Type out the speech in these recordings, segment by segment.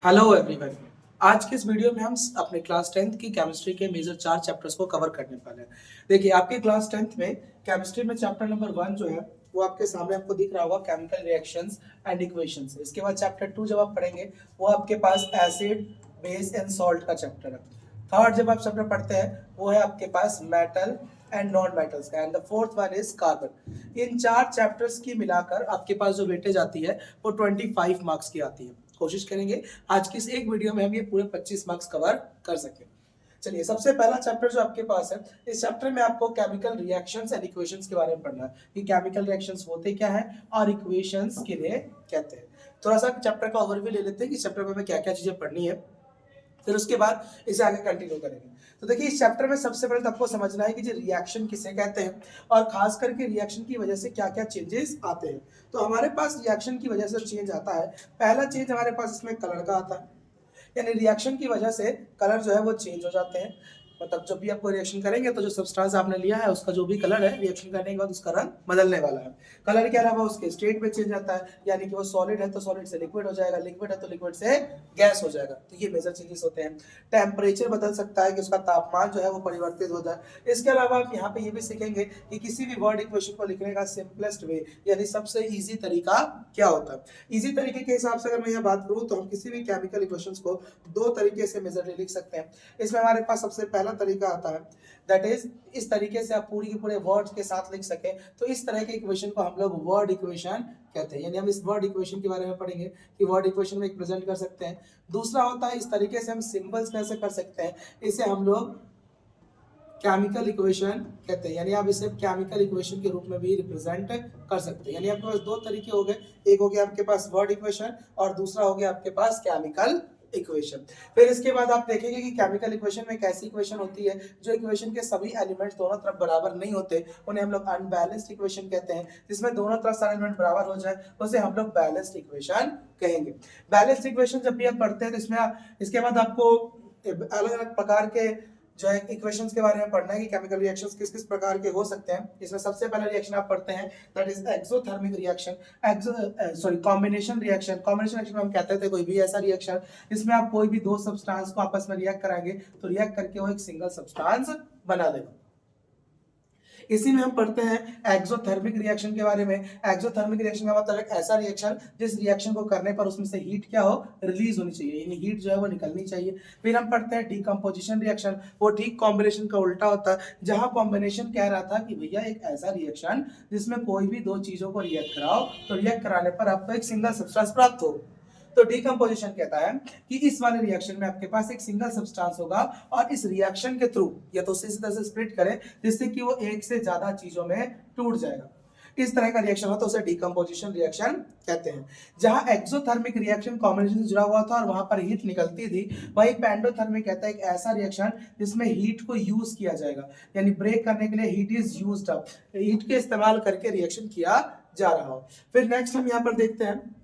Hello everyone. आज के इस वीडियो में हम अपने क्लास 10th की केमिस्ट्री के मेजर 4 चैप्टर्स को कवर करने वाले हैं। देखिए, आपके क्लास 10th में केमिस्ट्री में चैप्टर नंबर 1 जो है वो आपके सामने आपको दिख रहा होगा, केमिकल रिएक्शंस एंड इक्वेशंस। इसके बाद चैप्टर 2 जब आप पढ़ेंगे वो आपके पास एसिड, बेस एंड सॉल्ट का चैप्टर है। थर्ड जब आप चैप्टर पढ़ते हैं वो है आपके पास मेटल एंड नॉन मेटल्स का, and the fourth one is carbon. In 4 chapters की मिलाकर आपके पास जो वेटेज आती है वो 25 मार्क्स की आती है। कोशिश करेंगे आज की इस एक वीडियो में हम ये पूरे 25 मार्क्स कवर कर सकें। चलिए, सबसे पहला चैप्टर जो आपके पास है, इस चैप्टर में आपको केमिकल रिएक्शंस एंड इक्वेशंस के बारे में पढ़ना है कि केमिकल रिएक्शंस होते क्या है और इक्वेशंस किन्हें कहते हैं। थोड़ा सा चैप्टर का ओवरव्यू ले लेते हैं कि चैप्टर में हमें क्या क्या चीजें पढ़नी है, फिर उसके बाद इसे आगे कंटिन्यू करेंगे। तो देखिए, इस चैप्टर में सबसे पहले तो आपको समझना है कि जो रिएक्शन किसे कहते हैं और खास करके रिएक्शन की वजह से क्या क्या चेंजेस आते हैं। तो हमारे पास रिएक्शन की वजह से चेंज आता है, पहला चेंज हमारे पास इसमें कलर का आता है, यानी रिएक्शन की वजह से कलर जो है वो चेंज हो जाते हैं। मतलब जब भी आपको रिएक्शन करेंगे तो जो सब्सटेंस आपने लिया है उसका जो भी कलर है, रिएक्शन करने के बाद उसका रंग बदलने वाला है। कलर के अलावा उसके स्टेट में चेंज आता है, यानी कि वो सॉलिड है तो सॉलिड से लिक्विड हो जाएगा, लिक्विड है तो लिक्विड से गैस हो जाएगा। तो ये मेजर चेंजेस होते हैं। टेम्परेचर बदल सकता है कि उसका तापमान जो है वो परिवर्तित हो जाए। इसके अलावा आप यहाँ पे ये भी सीखेंगे कि किसी भी वर्ड इक्वेशन को लिखने का सिंपलेस्ट वे, यानी सबसे ईजी तरीका क्या होता है। इजी तरीके के हिसाब से अगर मैं यहाँ बात करूँ तो हम किसी भी केमिकल इक्वेशंस को दो तरीके से मेजरली लिख सकते हैं। इसमें हमारे पास सबसे पहला तरीका आता है, दैट इज इस तरीके से आप पूरी के पूरे वर्ड्स के साथ लिख सकें। तो इस तरह के इक्वेशन को हम लोग वर्ड इक्वेशन कहते हैं, यानी हम इस वर्ड इक्वेशन के बारे में पढ़ेंगे कि वर्ड इक्वेशन में एक प्रेजेंट कर सकते हैं। दूसरा होता है, इस तरीके से हम सिंबल्स कैसे कर सकते हैं, इसे हम लोग केमिकल इक्वेशन कहते हैं, यानी आप इसे केमिकल इक्वेशन के रूप में भी रिप्रेजेंट कर सकते हैं। यानी आपके पास दो तरीके हो गए, एक हो गया आपके पास वर्ड इक्वेशन और दूसरा हो गया आपके पास केमिकल इक्वेशन। फिर इसके बाद आप देखेंगे कि केमिकल इक्वेशन में कैसी इक्वेशन होती है जो इक्वेशन के सभी एलिमेंट्स दोनों तरफ बराबर नहीं होते, उन्हें हम लोग अनबैलेंस्ड इक्वेशन कहते हैं। जिसमें दोनों तरफ सारे एलिमेंट बराबर हो जाए उसे हम लोग बैलेंस्ड इक्वेशन कहेंगे। बैलेंस्ड इक्वेशन जब भी आप पढ़ते हैं तो इसमें इसके बाद आपको अलग अलग प्रकार के जो है इक्वेशंस के बारे में पढ़ना है कि केमिकल रिएक्शंस किस किस प्रकार के हो सकते हैं। इसमें सबसे पहला रिएक्शन आप पढ़ते हैं, that is exothermic reaction, combination reaction. Combination reaction में हम कहते थे कोई भी ऐसा रिएक्शन जिसमें आप कोई भी दो सब्सटेंस को आपस में रिएक्ट कराएंगे तो रिएक्ट करके वो एक सिंगल सब्सटेंस बना देगा। इसी में हम पढ़ते हैं एक्सोथर्मिक रिएक्शन के बारे में। एक्सोथर्मिक रिएक्शन का मतलब एक ऐसा रिएक्शन जिस रिएक्शन को करने पर उसमें से हीट क्या हो, रिलीज होनी चाहिए, यानी हीट जो है वो निकलनी चाहिए। फिर हम पढ़ते हैं डीकम्पोजिशन रिएक्शन। वो ठीक कॉम्बिनेशन का उल्टा होता है, जहां कॉम्बिनेशन कह रहा था कि भैया एक ऐसा रिएक्शन जिसमें कोई भी दो चीजों को रिएक्ट कराओ तो रिएक्ट कराने पर आपको एक सिंगल सब्सटेंस प्राप्त हो। तो डीकम्पोजिशन कहता है कि इस वाले रिएक्शन में आपके पास एक सिंगल सब्सटेंस होगा और इस रिएक्शन के थ्रू या तो इसी तरह से स्प्लिट करें जिससे कि वो एक से ज्यादा चीजों में टूट जाएगा। इस तरह का रिएक्शन हो तो उसे डीकम्पोजिशन रिएक्शन कहते हैं। जहां एक्सोथर्मिक रिएक्शन कॉम्बिनेशन से जुड़ा हुआ था और वहां पर हीट निकलती थी, वही पेंडोथर्मिक कहता है एक ऐसा रिएक्शन जिसमें हीट को यूज किया जाएगा, यानी ब्रेक करने के लिए heat is used up, heat के इस्तेमाल करके रिएक्शन किया जा रहा हो। फिर नेक्स्ट हम यहाँ पर देखते हैं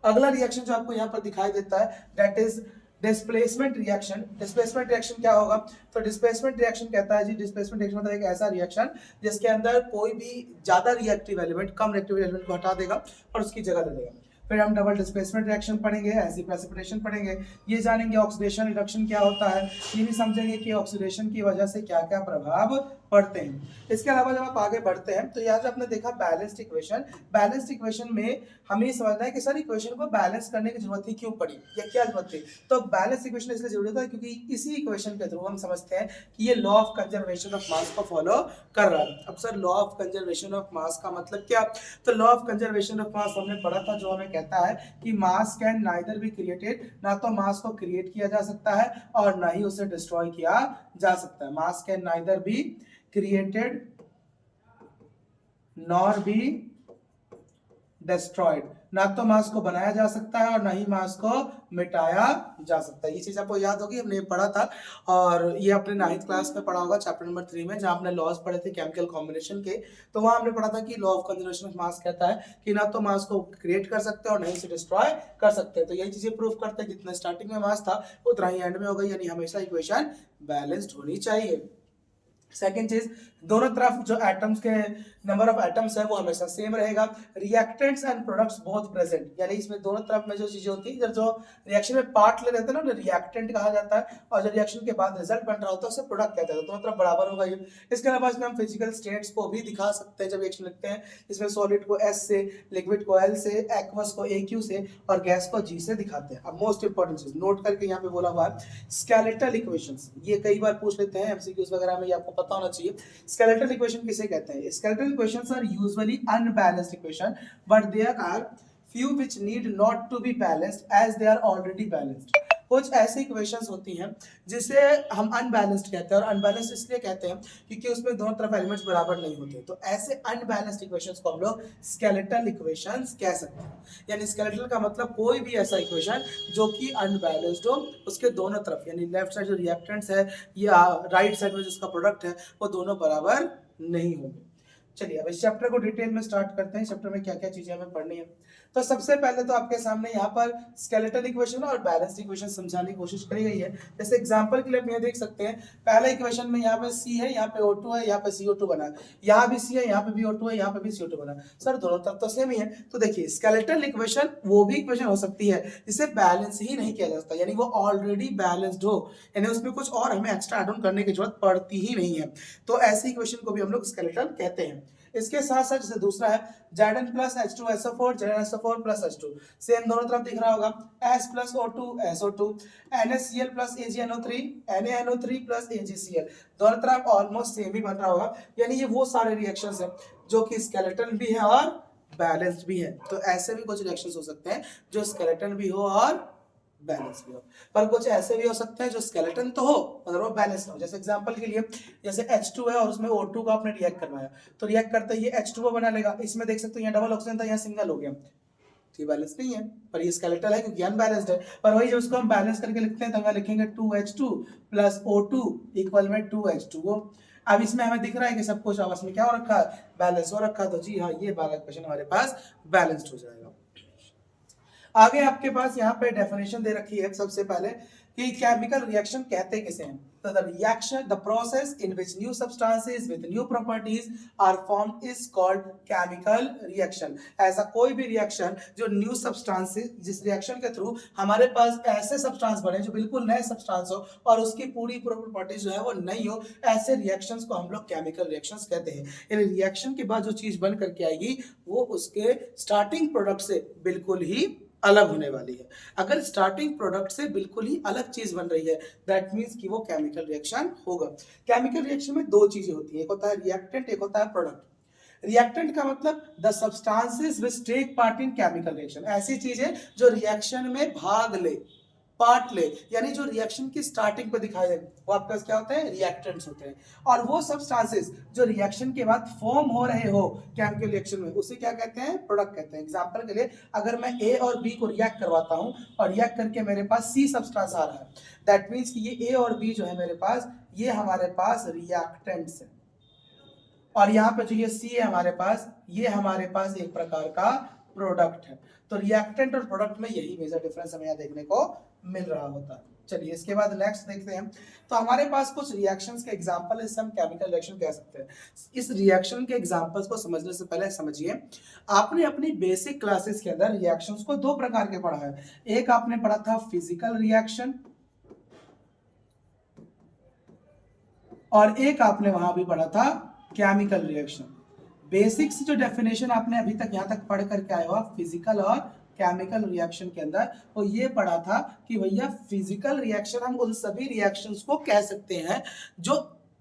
अगला रिएक्शन जो आपको यहाँ पर दिखाई देता है, that is displacement reaction. Displacement reaction क्या होगा, तो डिस्प्लेसमेंट रिएक्शन कहता है जी, डिस्प्लेसमेंट रिएक्शन मतलब एक ऐसा रिएक्शन जिसके अंदर कोई भी ज्यादा रिएक्टिव एलिमेंट कम रिएक्टिव एलिमेंट को हटा देगा और उसकी जगह ले लेगा। फिर हम डबल डिस्प्लेसमेंट रिएक्शन पढ़ेंगे, एसिड प्रेसिपिटेशन पढ़ेंगे, ये जानेंगे ऑक्सीडेशन रिडक्शन क्या होता है, ये भी समझेंगे कि ऑक्सीडेशन की वजह से क्या क्या प्रभाव पढ़ते हैं। इसके अलावा जब आप आगे बढ़ते हैं तो यहाँ जो आपने देखा बैलेंस्ड इक्वेशन, बैलेंस्ड इक्वेशन में हमें ये समझना है कि सर इक्वेशन को बैलेंस करने की जरूरत ही क्यों पड़ी या क्या जरूरत थी। तो बैलेंस इक्वेशन इसलिए जरूरी होता है क्योंकि इसी इक्वेशन के थ्रू हम समझते हैं कि ये law of conservation of mass को फॉलो कर रहा है। अब sir law of conservation of mass का मतलब क्या, तो law of conservation of mass हमने पढ़ा था जो हमें कहता है कि मास कैन नाइदर बी क्रिएटेड, ना तो मास को क्रिएट किया जा सकता है और ना ही उसे डिस्ट्रॉय किया जा सकता है। मास can neither be created nor be destroyed, ना तो मास को बनाया जा सकता है और ना ही मास को मिटाया जा सकता है। ये चीज आपको याद होगी, हमने पढ़ा था और ये अपने 9th क्लास में पढ़ा होगा चैप्टर नंबर 3 में, जहां हमने लॉज पढ़े थे केमिकल कॉम्बिनेशन के। तो वहां हमने पढ़ा था कि law of conservation of mass कहता है कि ना तो मास को क्रिएट कर सकते हैं और नहीं से डिस्ट्रॉय कर सकते हैं। तो यही चीजें प्रूव करते हैं जितना स्टार्टिंग में मास था उतना ही एंड में होगा, यानी हमेशा इक्वेशन बैलेंस्ड होनी चाहिए। सेकेंड चीज, दोनों तरफ जो एटम्स के नंबर ऑफ एटम्स है वो हमेशा सेम रहेगा। Reactants and products both present, यानी इसमें दोनों तरफ में जो चीजें होती है, इधर जो रिएक्शन में पार्ट ले लेते हैं ना उन्हें रिएक्टेंट कहा जाता है, और जो रिएक्शन के बाद रिजल्ट बन रहा होता है उसे प्रोडक्ट कहते हैं। दोनों तरफ बराबर होगा ये। इसके अलावा इसमें हम फिजिकल स्टेट्स को भी दिखा सकते हैं जब रिएक्शन लिखते हैं। इसमें सॉलिड को S से, लिक्विड को L से, एक्वस को AQ से और गैस को G से दिखाते हैं। अब मोस्ट इंपॉर्टेंट चीज नोट करके यहाँ पे बोला हुआ है स्केलेटल इक्वेशंस, ये कई बार पूछ लेते हैं एमसीक्यूज वगैरह में, ये आपको पता होना चाहिए। स्केलेटल इक्वेशन किसे कहते हैं? Skeletal equations are usually unbalanced equation but there are few which need not to be balanced as they are already balanced। कुछ ऐसी इक्वेशंस होती हैं जिसे हम अनबैलेंस्ड कहते हैं, और अनबैलेंस्ड इसलिए कहते हैं क्योंकि उसमें दोनों तरफ एलिमेंट्स बराबर नहीं होते। तो ऐसे अनबैलेंस्ड इक्वेशंस को हम लोग स्केलेटल इक्वेशंस कह सकते हैं। यानी स्केलेटल का मतलब कोई भी ऐसा इक्वेशन जो कि अनबैलेंस्ड हो, उसके दोनों तरफ यानी लेफ्ट साइड जो रिएक्टेंट्स है या राइट साइड में जिसका प्रोडक्ट है वो दोनों बराबर नहीं होंगे। चलिए अब इस चैप्टर को डिटेल में स्टार्ट करते हैं। चैप्टर में क्या क्या चीजें हमें पढ़नी है। तो सबसे पहले तो आपके सामने यहाँ पर स्केलेटल इक्वेशन और बैलेंस्ड इक्वेशन समझाने की कोशिश करी गई है। जैसे एग्जांपल के लिए आप ये देख सकते हैं, पहला इक्वेशन में यहाँ पे C है, यहाँ पे O2 है, यहाँ पे CO2 बना है, यहाँ भी C है, यहाँ पे भी O2 है, यहाँ पे भी CO2 बना है। सर दोनों तरफ तो सेम ही है। तो देखिए स्केलेटल इक्वेशन वो भी इक्वेशन हो सकती है जिसे बैलेंस ही नहीं किया जा सकता, यानी वो ऑलरेडी बैलेंस्ड हो, यानी उसमें कुछ और हमें एक्स्ट्रा एड ऑन करने की जरूरत पड़ती ही नहीं है। तो ऐसे इक्वेशन को भी हम लोग स्केलेटल कहते हैं। इसके साथ साथ जैसे दूसरा है Zn plus H2SO4 ZnSO4 plus H2, same दोनों तरफ दिख रहा होगा S plus O2 SO2, NaCl plus AgNO3 NaNO3 plus AgCl, दोनों तरफ ऑलमोस्ट सेम ही बन रहा होगा। यानी ये वो सारे रिएक्शंस हैं जो कि स्केलेटन भी है और बैलेंस्ड भी है। तो ऐसे भी कुछ रिएक्शंस हो सकते हैं जो स्केलेटन भी हो और बैलेंस भी हो, पर कुछ ऐसे भी हो सकते हैं जो स्केलेटन तो हो मगर वो बैलेंस ना हो। जैसे एग्जांपल के लिए जैसे H2 है और उसमें O2 का आपने रिएक्ट करवाया, तो रिएक्ट करते ही ये H2O बना लेगा। इसमें देख सकते हो यहाँ डबल ऑक्सीजन था, यहाँ सिंगल हो गया, तो ये बैलेंस नहीं है, पर ये स्केलेटल है क्योंकि अनबैलेंस्ड है। पर वही जब उसको हम बैलेंस करके लिखते हैं तो हम लिखेंगे 2H2 प्लस O2 इक्वल में 2H2O। अब इसमें हमें दिख रहा है कि सब कुछ आपस में क्या हो रखा है, बैलेंस हो रखा है। तो जी हाँ, ये वाला इक्वेशन हमारे पास बैलेंस्ड हो जाएगा। आगे आपके पास यहाँ पे डेफिनेशन दे रखी है सबसे पहले कि केमिकल रिएक्शन कहते किसे हैं। तो the reaction the process in which new substances with new properties are formed is called chemical reaction. ऐसा कोई भी रिएक्शन जो न्यू सब्सटेंसेस, जिस रिएक्शन के थ्रू हमारे पास ऐसे सब्सटेंस बने जो बिल्कुल नए सब्सटेंस हो और उसकी पूरी प्रॉपर्टीज जो है वो नहीं हो, ऐसे रिएक्शंस को हम लोग केमिकल रिएक्शंस कहते हैं। यानी रिएक्शन के बाद जो चीज बन करके आएगी वो उसके स्टार्टिंग प्रोडक्ट से बिल्कुल ही अलग होने वाली है। अगर स्टार्टिंग प्रोडक्ट से बिल्कुल ही अलग चीज बन रही है दैट मींस कि वो केमिकल रिएक्शन होगा। केमिकल रिएक्शन में दो चीजें होती हैं, एक होता है रिएक्टेंट, एक होता है प्रोडक्ट। रिएक्टेंट का मतलब the substances which take part in chemical reaction, ऐसी चीजें जो रिएक्शन में भाग ले, पार्ट ले, यानी जो रिएक्शन की स्टार्टिंग पे दिखाई दे, वो आपके पास क्या होते हैं, रिएक्टेंट्स होते हैं। और वो सब्सटेंसेस जो रिएक्शन के बाद फॉर्म हो रहे हो केमिकल रिएक्शन में, उसे क्या कहते हैं, प्रोडक्ट कहते हैं। एग्जांपल के लिए अगर मैं ए और बी को रिएक्ट करवाता हूं और रिएक्ट करके मेरे पास सी सब्सटेंस आ रहा है, दैट मींस कि ये ए और बी जो है मेरे पास, ये हमारे पास रिएक्टेंट्स है, और यहाँ पे जो ये सी है हमारे पास, ये हमारे पास एक प्रकार का प्रोडक्ट है। तो रिएक्टेंट और प्रोडक्ट में यही मेजर डिफरेंस हमें यहाँ देखने को मिल रहा होता है। चलिए इसके बाद नेक्स्ट देखते हैं। तो हमारे पास कुछ रिएक्शंस के एग्जांपल, इससे हम केमिकल रिएक्शन कह सकते हैं। इस रिएक्शन के एग्जांपल्स को समझने से पहले समझिए, आपने अपनी बेसिक क्लासेस के अंदर रिएक्शंस को दो प्रकार के पढ़ा है। एक आपने पढ़ा था फिजिकल रिएक्शन और एक आपने वहां भी पढ़ा था केमिकल रिएक्शन। बेसिक्स जो डेफिनेशन आपने अभी तक यहां तक पढ़ करके आए हो फिजिकल और केमिकल रिएक्शन के अंदर, तो ये पढ़ा था कि भैया फिजिकल रिएक्शन हम उन सभी रिएक्शंस को कह सकते हैं जो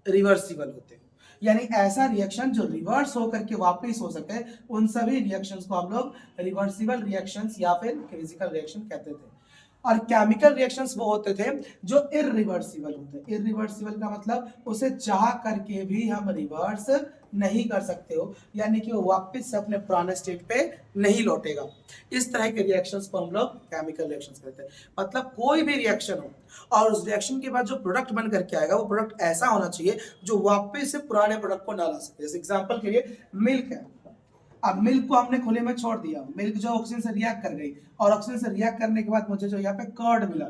रिवर्सिबल होते हैं, यानी ऐसा रिएक्शन जो रिवर्स होकर के वापस हो सके, उन सभी रिएक्शंस को हम लोग रिवर्सिबल रिएक्शंस या फिर फिजिकल रिएक्शन कहते थे। और केमिकल रिएक्शंस वो होते थे जो इरिवर्सिबल होते। इरिवर्सिबल का मतलब उसे चाह करके भी हम रिवर्स नहीं कर सकते हो, यानी कि वो वापस से अपने पुराने स्टेट पे नहीं लौटेगा। इस तरह के रिएक्शंस को हम लोग केमिकल रिएक्शंस कहते हैं। मतलब कोई भी रिएक्शन हो और उस रिएक्शन के बाद जो प्रोडक्ट बन करके आएगा वो प्रोडक्ट ऐसा होना चाहिए जो वापस से पुराने प्रोडक्ट को ना ला सके। जैसे एग्जाम्पल के लिए मिल्क है, अब मिल्क को हमने खुले में छोड़ दिया, मिल्क जो ऑक्सीजन से रिएक्ट कर गई और ऑक्सीजन से रिएक्ट करने के बाद मुझे जो यहाँ पे कर्ड मिला,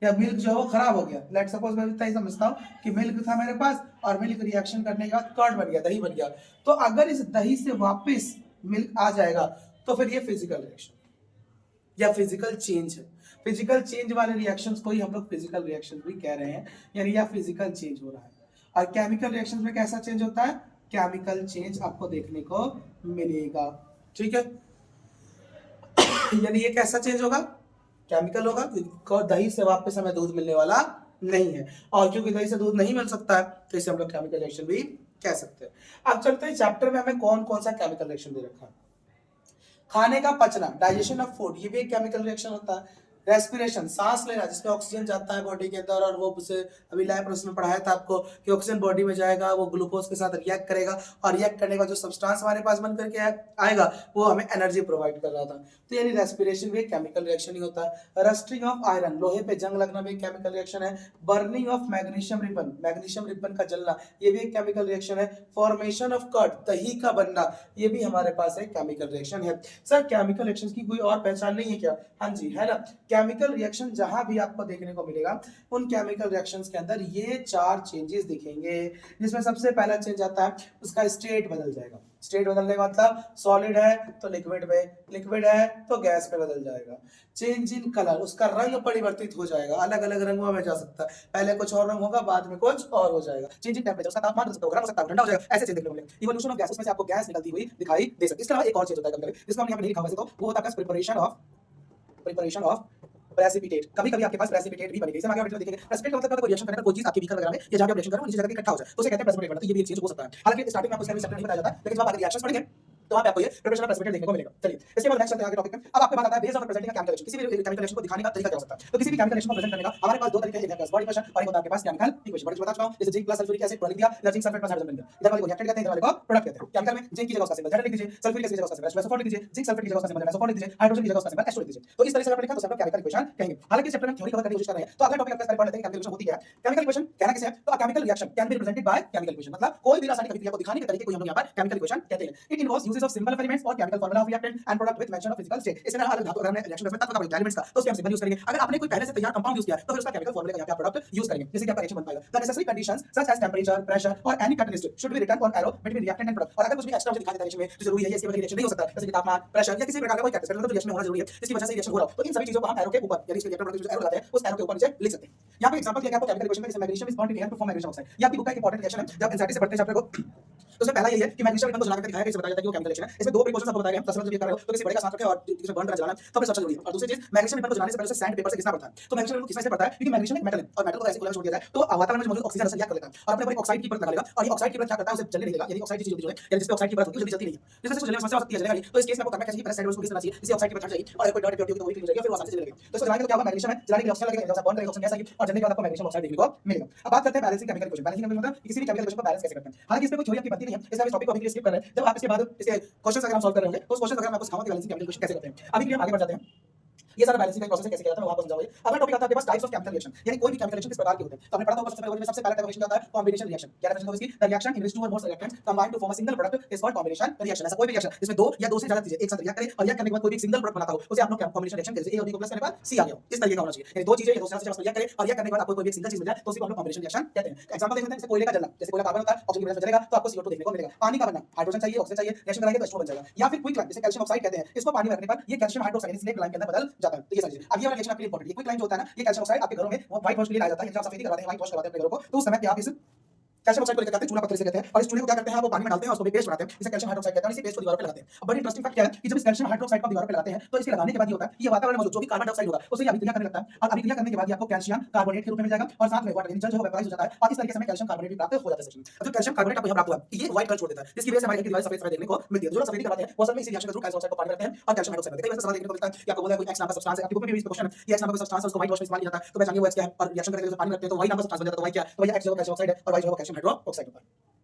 या मिल्क जो है वो खराब हो गया, लेट सपोज मैं इतना ही समझता हूँ कि मिल्क था मेरे पास और मिल्क रिएक्शन करने के बाद कर्ड बन गया, दही बन गया, तो अगर इस दही से वापस मिल्क आ जाएगा तो फिर ये फिजिकल रिएक्शन या फिजिकल चेंज है। फिजिकल चेंज वाले रिएक्शंस को ही हम लोग फिजिकल रिएक्शन भी कह रहे हैं, यानी यह फिजिकल चेंज हो रहा है। और केमिकल रिएक्शंस में कैसा चेंज होता है, केमिकल चेंज आपको देखने को मिलेगा, ठीक है। यानी ये कैसा चेंज होगा, केमिकल होगा, क्योंकि दही से वापस हमें दूध मिलने वाला नहीं है, और क्योंकि दही से दूध नहीं मिल सकता है तो इसे हम लोग केमिकल रिएक्शन भी कह सकते हैं। अब चलते हैं चैप्टर में हमें कौन कौन सा केमिकल रिएक्शन दे रखा है। खाने का पचना, डाइजेशन ऑफ फूड, ये भी एक केमिकल रिएक्शन होता है। रेस्पिरेशन, सांस लेना, जिसमें ऑक्सीजन जाता है बॉडी के अंदर, और वो उसे अभी लैब प्रोसेस में पढ़ाया था आपको कि ऑक्सीजन बॉडी में जाएगा, वो ग्लूकोज के साथ रिएक्ट करेगा, और रिएक्ट करने का जो सब्सटेंस हमारे पास बन करके आएगा वो हमें एनर्जी प्रोवाइड कर रहा था। तो यानी रेस्पिरेशन भी एक केमिकल रिएक्शन ही होता है। रस्टिंग ऑफ आयरन, लोहे पे जंग लगना भी एक केमिकल रिएक्शन है। Burning of magnesium ribbon, magnesium ribbon का जलना, ये भी एक केमिकल रिएक्शन है। फॉर्मेशन ऑफ कर्ड, दही का बनना, ये भी हमारे पास एक केमिकल रिएक्शन है। सर केमिकल रिएक्शंस की कोई और पहचान नहीं है क्या? हाँ जी, है ना। केमिकल रिएक्शन जहां भी आपको देखने को मिलेगा उन केमिकल रिएक्शंस के अंदर ये 4 चेंजेस दिखेंगे, जिसमें सबसे पहला चेंज आता है उसका स्टेट बदल जाएगा। स्टेट बदलने का मतलब सॉलिड है तो लिक्विड में, लिक्विड है तो गैस में बदल जाएगा। चेंज इन कलर, उसका रंग परिवर्तित हो जाएगा, अलग अलग रंगों में जा सकता है, पहले कुछ और रंग होगा बाद में कुछ और हो जाएगा। चेंज इन टेम्परेचर, उसका तापमान गर्म हो सकता है ठंडा हो जाएगा, ऐसे चेंज देखने को मिलेगा। इवोल्यूशन ऑफ गैस, उसमें से आपको गैस निकलती हुई दिखाई दे सकती है। इसके अलावा एक और चीज होता है कभी-कभी जिसको हमने यहाँ पे नहीं लिखा वैसे, तो वो होता है प्रिपरेशन ऑफ प्रेसिपिटेट। कभी-कभी आपके पास प्रेसिपिटेट भी बनेगी, इसे हम आगे वीडियो में देखेंगे। प्रेसिपिटेट का मतलब कोई रिएक्शन करने पर कोई चीज आपके बीकर वगैरह में या जहां भी आप रिएक्शन कर रहे हो उस जगह पे इकट्ठा हो जाए तो उसे कहते हैं प्रेसिपिटेट बनता है। तो ये भी एक चीज हो सकता है। हालांकि स्टार्टिंग में आपको इसका चैप्टर नहीं बताया जाता, लेकिन जब आप आगे रिएक्शंस पढ़ेंगे तो वहां पे आपको ये प्रिपरेशन ऑफ प्रेसिपिटेट देखने को मिलेगा। चलिए इसके बाद नेक्स्ट चलते हैं आगे टॉपिक में। अब आपके बात आता है base of presenting chemical reaction. किसी भी केमिकल रिएक्शन को दिखाने का तरीका क्या हो सकता है? तो किसी भी केमिकल रिएक्शन को प्रेजेंट करने का हमारे पास दो तरीके हैं, एक है बॉडी इक्वेशन और एक होता है आपके पास केमिकल इक्वेशन। बड़ी बता चुका हूं, जैसे जिंक प्लस सल्फ्यूरिक एसिड लिख दिया, या जिंक सल्फेट प्लस हाइड्रोजन बन गया। इधर वाले को रिएक्टेंट कहते हैं, इधर वाले को प्रोडक्ट कहते हैं। केमिकल में जिंक की जगह उसका सिंबल Z लिख दीजिए, सल्फ्यूरिक एसिड की जगह उसका सिंबल H+O4 लिख दीजिए, जिंक सल्फेट की जगह उसका सिंबल NaSO4 लिख दीजिए, हाइड्रोजन की जगह उसका सिंबल H2 लिख दीजिए। तो इस तरह से अगर लिखा तो सब केमिकल इक्वेशन कहेंगे। हालांकि चैप्टर में थ्योरी कवर करने की कोशिश कर रहे हैं, तो अगला टॉपिक आपका पढ़ लेते हैं केमिकल इक्वेशन होती क्या है। केमिकल इक्वेशन कहना किसे है? तो chemical reaction can be represented by chemical equation, मतलब कोई भी रासायनिक अभिक्रिया को दिखाने के तरीके को हम लोग यहां पर केमिकल इक्वेशन कहते हैं। It involves uses of symbol of elements और chemical formula of reactant and product with mention of physical state. इसे हर धातु अगर हमने रिएक्शन में तत्व का एलिमेंट्स का तो उसके हम सिंबल यूज करेंगे। अगर आपने कोई पहले से तैयार कंपाउंड यूज किया तो फिर उसका केमिकल फार्मूला का यहां पे आप प्रोडक्ट यूज करेंगे, जिससे कि आपका रिएक्शन बन पाएगा। The necessary conditions such as temperature, pressure और any catalyst should be written on arrow between reactant and product. और अगर कुछ भी एक्स्ट्रा मुझे दिखा देता है रिएक्शन में जो जरूरी है, ये इसके बगैर रिएक्शन नहीं हो सकता, जैसे कि तापमान, प्रेशर या किसी प्रकार का कोई कैटलिस्ट मतलब रिएक्शन में होना जरूरी है, इसकी वजह से रिएक्शन हो रहा हो, तो इन सभी चीजों को हम एरो के ऊपर यानी इसके रिएक्टर प्रोडक्ट जो एरो लगाते हैं उस एरो के ऊपर नीचे लिख सकते हैं। यहां पे एग्जांपल दिया गया आपको केमिकल इक्वेशन में, जैसे magnesium is bond in air to form magnesium oxide. ये आपकी बुक का एक इंपॉर्टेंट रिएक्शन है, जब एनसीईआरटी से पढ़ते हैं चैप्टर को तो उसमें पहला यही है कि मैग्नीशियम इतना को जला करके दिखाया, कैसे बताया जाता है कि वो केमिकल रिएक्शन है। इसमें दो प्रिकॉशंस आपको बताए गए हैं, दरअसल जब ये कर रहे हो तो किसी बड़े का साथ रखें और किसी बर्न करना जलाना तो फिर सबसे जरूरी है। और दूसरी चीज मैग्नीशियम इतना को जलाने से पहले उसे सैंड पेपर से घिसना पड़ता है। तो मैग्नीशियम को किसने से पड़ता है क्योंकि मैग्नीशियम एक मेटल है और मेटल को ऐसे खुला छोड़ दिया जाए तो वातावरण में मौजूद ऑक्सीजन से रिएक्ट कर लेता है और अपने ऊपर एक ऑक्साइड की परत लगा लेगा, और ये ऑक्साइड की परत क्या करता है उसे जलने नहीं देगा। यानी ऑक्साइड की चीज जो है यानी जिस पे ऑक्साइड की परत होती है जल्दी जलती नहीं है, जिससे जलने में समस्या हो सकती है, जलेगा नहीं। तो इस केस में आपको करना क्या चाहिए, पहले साइड उसको घिसना चाहिए, इससे ऑक्साइड की परत हट जाएगी और कोई डॉट इम्प्योरिटी तो वो भी क्लीन हो जाएगी, फिर वो आसानी से जलेगा। तो इसको जलाने का क्या होगा, मैग्नीशियम है, जलाने के लिए ऑक्सीजन लगेगा, जब बॉन्ड करेगा ऑक्सीजन गैस आएगी और जलने के बाद आपको मैग्नीशियम ऑक्साइड देखने को मिलेगा। अब बात करते हैं balancing chemical equation. Balancing chemical मतलब किसी भी केमिकल इक्वेशन को बैलेंस कैसे करते हैं। हालांकि इसमें कोई थ्योरी आपकी बनती नहीं है, इसलिए हम इस टॉपिक को अभी स्किप कर रहे हैं। जब आप इसके बाद इसके क्वेश्चंस अगर हम सॉल्व कर रहे होंगे तो उस क्वेश्चन अगर मैं आपको सिखाऊंगा कि बैलेंसिंग केमिकल इक्वेशन कैसे करते हैं। अभी के लिए हम आगे बढ़ जाते हैं। ये सारा बैलेंसिंग का प्रोसेस कैसे किया जाता है मैं आपको समझाऊंगा। अगला टॉपिक आता है आपके पास टाइप्स ऑफ केमिकल रिएक्शन, यानी कोई भी केमिकल रिएक्शन किस प्रकार के होते हैं। तो हमने पढ़ा था सबसे पहला टाइप रिएक्शन क्या होता है, कॉम्बिनेशन रिएक्शन। क्या डेफिनेशन होगी इसकी, the reaction in which two or more reactants combine to form a single product is called combination reaction. ऐसा कोई भी रिएक्शन जिसमें दो या दो से ज्यादा चीजें एक साथ रिएक्ट करें और रिएक्ट करने के बाद कोई भी सिंगल प्रोडक्ट बनाता हो उसे आप लोग कॉम्बिनेशन रिएक्शन कहते हैं। ए और बी को प्लस करने पर सी आ गया, इस तरीके का होना चाहिए। यानी दो चीजें या दो से ज्यादा रिएक्ट करें और रिएक्ट करने के बाद आपको कोई भी एक सिंगल चीज मिल जाए तो उसे हम लोग कॉम्बिनेशन रिएक्शन कहते हैं। एग्जांपल देख लेते हैं, जैसे कोयले का जलना, जैसे कोयला कार्बन होता है, ऑक्सीजन की वजह से जलेगा तो आपको CO2 देखने को मिलेगा। पानी का बनना, हाइड्रोजन चाहिए, ऑक्सीजन चाहिए, रिएक्शन कराएंगे तो H2O बन जाएगा। या फिर क्विक लाइन, जिसे कैल्शियम ऑक्साइड कहते हैं, इसको पानी में रखने पर ये कैल्शियम हाइड्रोक्साइड यानी स्नेक लाइन के अंदर बदल जाता है। तो ये सारी चीजें अब ये वाला रिएक्शन आपके लिए इंपॉर्टेंट है। क्विक लाइन जो होता है ना, ये कैल्शियम ऑक्साइड आपके घरों में वो व्हाइट वॉश के लिए लाया जाता है, जब आप सफेदी करवाते हैं, व्हाइट वॉश करवाते हैं अपने घरों को, तो उस समय पे आप इस कैल्शियम ऑक्साइड को लेकर जाते हैं, चूना पत्थर से कहते हैं, और इस चूने को क्या करते हैं वो पानी में डालते हैं और उसको भी पेस्ट बनाते हैं, इसे कैल्शियम हाइड्रोक्साइड कहते हैं। और इसी पेस्ट को दीवारों पे लगाते हैं। अब बड़ी इंटरेस्टिंग फैक्ट क्या है कि जब इस कैल्शियम हाइड्रोक्साइड को दीवारों पे लगाते हैं तो इसके लगाने के बाद ये होता है ये वातावरण में मौजूद जो भी कार्बन डाइऑक्साइड होगा उसे ये अभिक्रिया करने लगता है, और अभिक्रिया करने के बाद ये आपको कैल्शियम कार्बोनेट के रूप में मिल जाएगा और साथ में वाटर यानी जल जो वेपराइज हो जाता है, और इस तरीके से हमें कैल्शियम कार्बोनेट भी प्राप्त हो जाता है सेक्शन में। अब जो कैल्शियम कार्बोनेट आपको यहाँ प्राप्त हुआ ये व्हाइट कलर छोड़ देता है, जिसकी वजह से हमारे दीवार सफेद सफेद देखने को मिलती है। जो लोग सफेदी करवाते हैं वो असल में इसी रिएक्शन के थ्रू कैल्शियम ऑक्साइड को पानी में रखते हैं और कैल्शियम हाइड्रोक्साइड देखते हैं। सवाल देखने को मिलता है कि आपको बोला कोई एक्स नाम का सब्सटेंस है, आपकी बुक में भी इस क्वेश्चन है ये एक्स नाम का सब्सटेंस है, उसको व्हाइट वॉश में इस्तेमाल किया जाता है, तो पहचानिए वो एक्स क्या है, और रिएक्शन करके जो पानी में रखते हैं तो व्हाइट नाम का सब्सटेंस बन जाता है, तो व्हाइट क्या है, तो भैया एक्स जो कैल्शियम ऑक्साइड है और वाई जो कैल्शियम हाइड्रोक्साइड होता है।